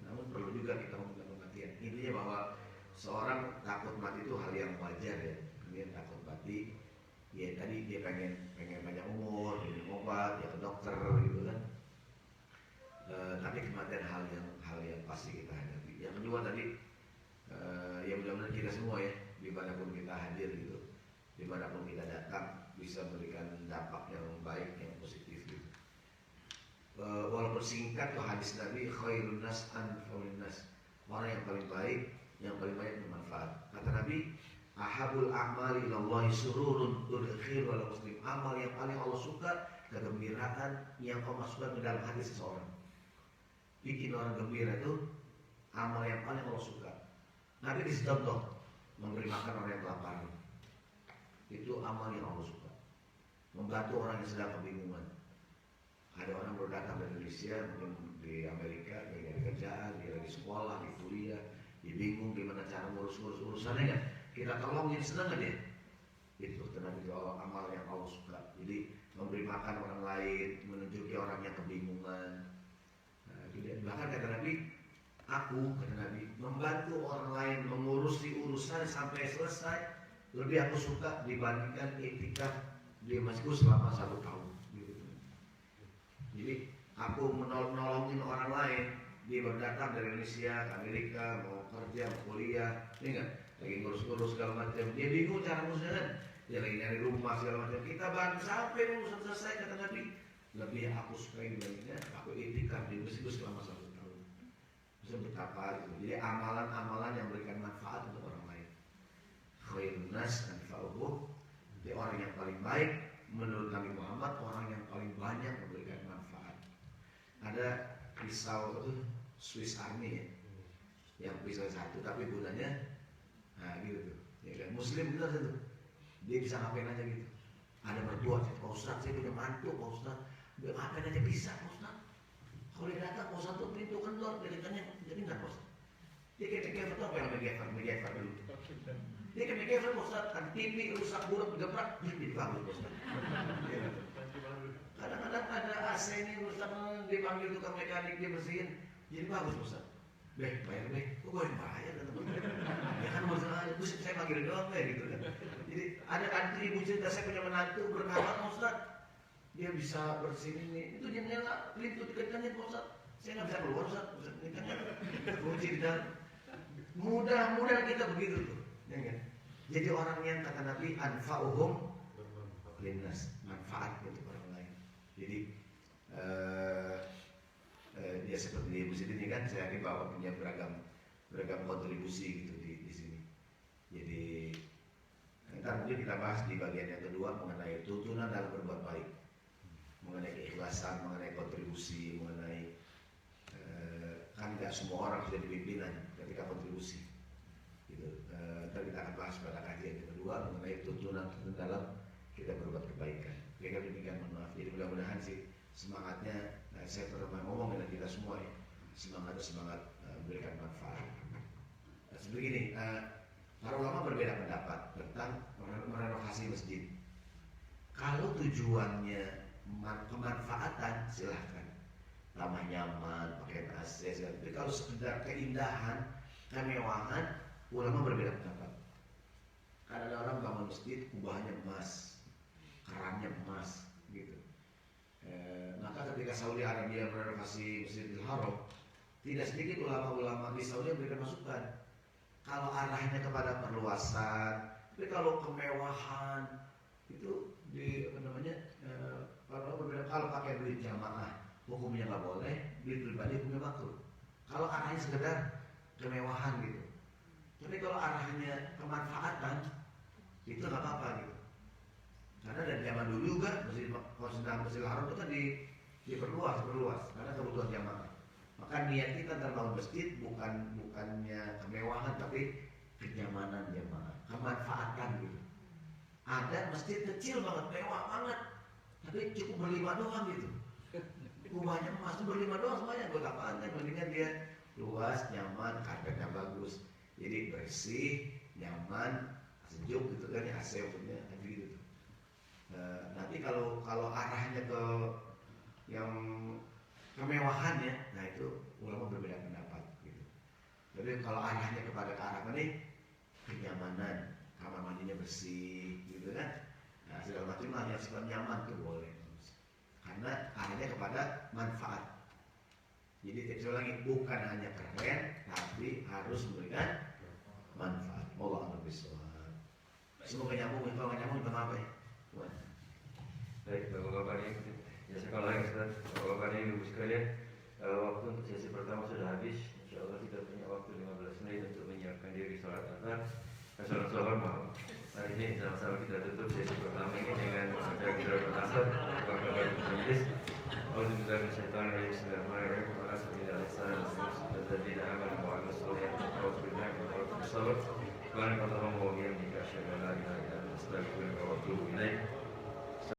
namun perlu juga kita ngomongin kematian. Intinya bahwa seorang takut mati itu hal yang wajar ya. Kemudian takut mati, ya tadi dia pengen panjang umur, minum obat, ya ke dokter gitu kan. Tapi kematian hal yang pasti kita hadapi. Yang kedua tadi, ya mudah-mudahan kita semua ya, dimanapun kita hadir gitu, dimanapun kita datang, bisa memberikan dampak yang baik, yang positif gitu. Walaupun singkat tuh hadis Nabi, khairun nas anfa'un nas. Orang yang paling baik, yang paling banyak bermanfaat. Kata Nabi, ahabul a'mali ilallahi sururun udkhil wal muslim. Amal yang paling Allah suka, kegembiraan yang kau masukkan ke dalam hati seseorang. Bikin orang gembira itu amal yang paling Allah suka. Nabi kasih contoh, memberi makan orang yang kelaparan. Itu amal yang Allah suka. Membantu orang yang sedang kebingungan. Ada orang baru datang dari Indonesia, mungkin di Amerika, dia dari kerjaan, dia lagi sekolah, di kuliah, dia bingung gimana cara ngurus urusannya kan. Kita tolongin, senang aja. Itu ternyata itu amal yang Allah suka. Jadi memberi makan orang lain, menunjuki orang yang kebingungan. Bahkan kata Nabi, kata Nabi, membantu orang lain mengurusi urusan sampai selesai lebih aku suka dibandingkan iktikaf di masjid selama 1 tahun. Gitu. Jadi aku menolongin orang lain, dia baru datang dari Indonesia ke Amerika, mau kerja, mau kuliah, ini enggak lagi ngurus segala macam. Dia bingung cara ngurusnya kan, dia lagi nyari rumah segala macam. Kita bantu sampai urusan selesai, kata Nabi. Lebih aku suka dibandingkan aku iktikaf di masjid selama 1 tahun. Bisa betapa gitu. Jadi amalan-amalan yang memberikan manfaat untuk orang lain. Khairun nas anfa'uhum. Jadi orang yang paling baik menurut Nabi Muhammad, orang yang paling banyak memberikan manfaat. Ada pisau itu Swiss Army ya, yang pisau satu tapi gunanya, nah gitu tuh. Ya kan? Muslim gitu aja tuh. Dia bisa ngapain aja gitu. Ada mertua, Pak Ustadz saya punya mantu, Pak Ustadz dia ngapain aja bisa, Pak Ustadz. Kalau dia datang, Pak Ustadz tuh pintu kendor, dia ditanya, jadi nggak Pak Ustadz. Dia kayak MacGyver tuh apa yang MacGyver dulu. Dia kayak MacGyver, Pak Ustadz, kan TV rusak buruk gebrak, jadi bagus Pak Ustadz. Kadang-kadang ada AC ini rusak, dipanggil tukang mekanik dia bersihin, jadi bagus Pak Ustadz. Beh, bayar beh, kok gue yang bayar kan teman-teman? Ya kan masalah, buset saya panggil doang beh gitu kan. Jadi ada ibu cerita saya punya menantu berkabar Pak Ustadz, dia bisa bersihin ini, itu jendela, pintu dikencangin Pak Ustadz. Saya nggak bisa keluar Ustadz, ini kan kunci di dalam. Mudah-mudahan kita begitu tuh, ya kan? Jadi orang yang kata Nabi anfa'uhum linnas, manfaat untuk orang lain. Jadi dia seperti ibu sini kan, saya yakin bahwa punya beragam kontribusi gitu di sini. Jadi ntar mungkin kita bahas di bagian yang kedua mengenai tuntunan dalam berbuat baik, mengenai keikhlasan, mengenai kontribusi, mengenai kan tidak semua orang sudah dipimpinan ketika kontribusi. Gitu. Ntar kita akan bahas pada kajian yang kedua mengenai tuntunan dalam kita berbuat kebaikan. Kira demikian, mohon maaf. Jadi mudah-mudahan sih semangatnya, saya pernah ngomong dengan kita semua ya, semangat memberikan manfaat. Seperti ini, para ulama berbeda pendapat tentang merenovasi masjid. Kalau tujuannya kemanfaatan, silahkan. Tambah nyaman, pakai AC, tapi kalau sekedar keindahan, kemewahan, ulama berbeda pendapat. Karena ada orang bangun masjid, kubahnya emas, kerannya emas, gitu. Maka ketika Saudi Arabia merenovasi Masjidil Haram, tidak sedikit ulama-ulama di Saudi memberikan masukan. Kalau arahnya kepada perluasan, tapi kalau kemewahan itu di apa namanya, kalau pakai duit jamaah hukumnya nggak boleh, duit pribadi hukumnya makruh. Kalau arahnya sekedar kemewahan gitu. Tapi kalau arahnya kemanfaatan, itu nggak apa-apa gitu. Karena dari zaman dulu juga Masjidil Haram itu kan diperluas karena kebutuhan jamaah. Maka niat kita terbangun masjid bukannya kemewahan tapi kenyamanan jamaah, kemanfaatan gitu. Ada masjid kecil banget, mewah banget, tapi cukup berlima doang gitu. Rumahnya emas berlima doang semuanya, buat apaan kan? Mendingan dia luas, nyaman, karpetnya bagus, jadi bersih, nyaman, sejuk gitu kan, ya AC punya gitu. Nanti kalau arahnya ke yang kemewahannya, nah itu ulama berbeda pendapat gitu. Jadi kalau arahnya kepada ke arah mana, kenyamanan, kamar mandinya bersih gitu kan, nah segala macam lah yang sifat nyaman tuh boleh, karena arahnya kepada manfaat. Jadi saya ulangi, bukan hanya keren, tapi harus memberikan manfaat. Allah a'lam bishawab. Semoga nyambung, kalau nggak nyambung minta maaf ya. Baik, Bapak-Bapak ini, ya sekolah yang Ustaz, Bapak-Bapak ini Ibu sekalian, waktu untuk sesi pertama sudah habis. Insya Allah kita punya waktu 15 menit untuk menyiapkan diri sholat asar, sholat zuhur maaf. Hari ini sama-sama kita tutup sesi pertama ini dengan membaca qiraat asar, Bapak-Bapak majelis. Alhamdulillah syaitan rajim. Bismillahirrahmanirrahim. Wa sallallahu alaihi wasallam. Alladzina amanu wa amilus solihati wa tawasaw bil sabr. Subhanakallahumma wa bihamdika asyhadu an la ilaha illa anta astaghfiruka wa atubu ilaik.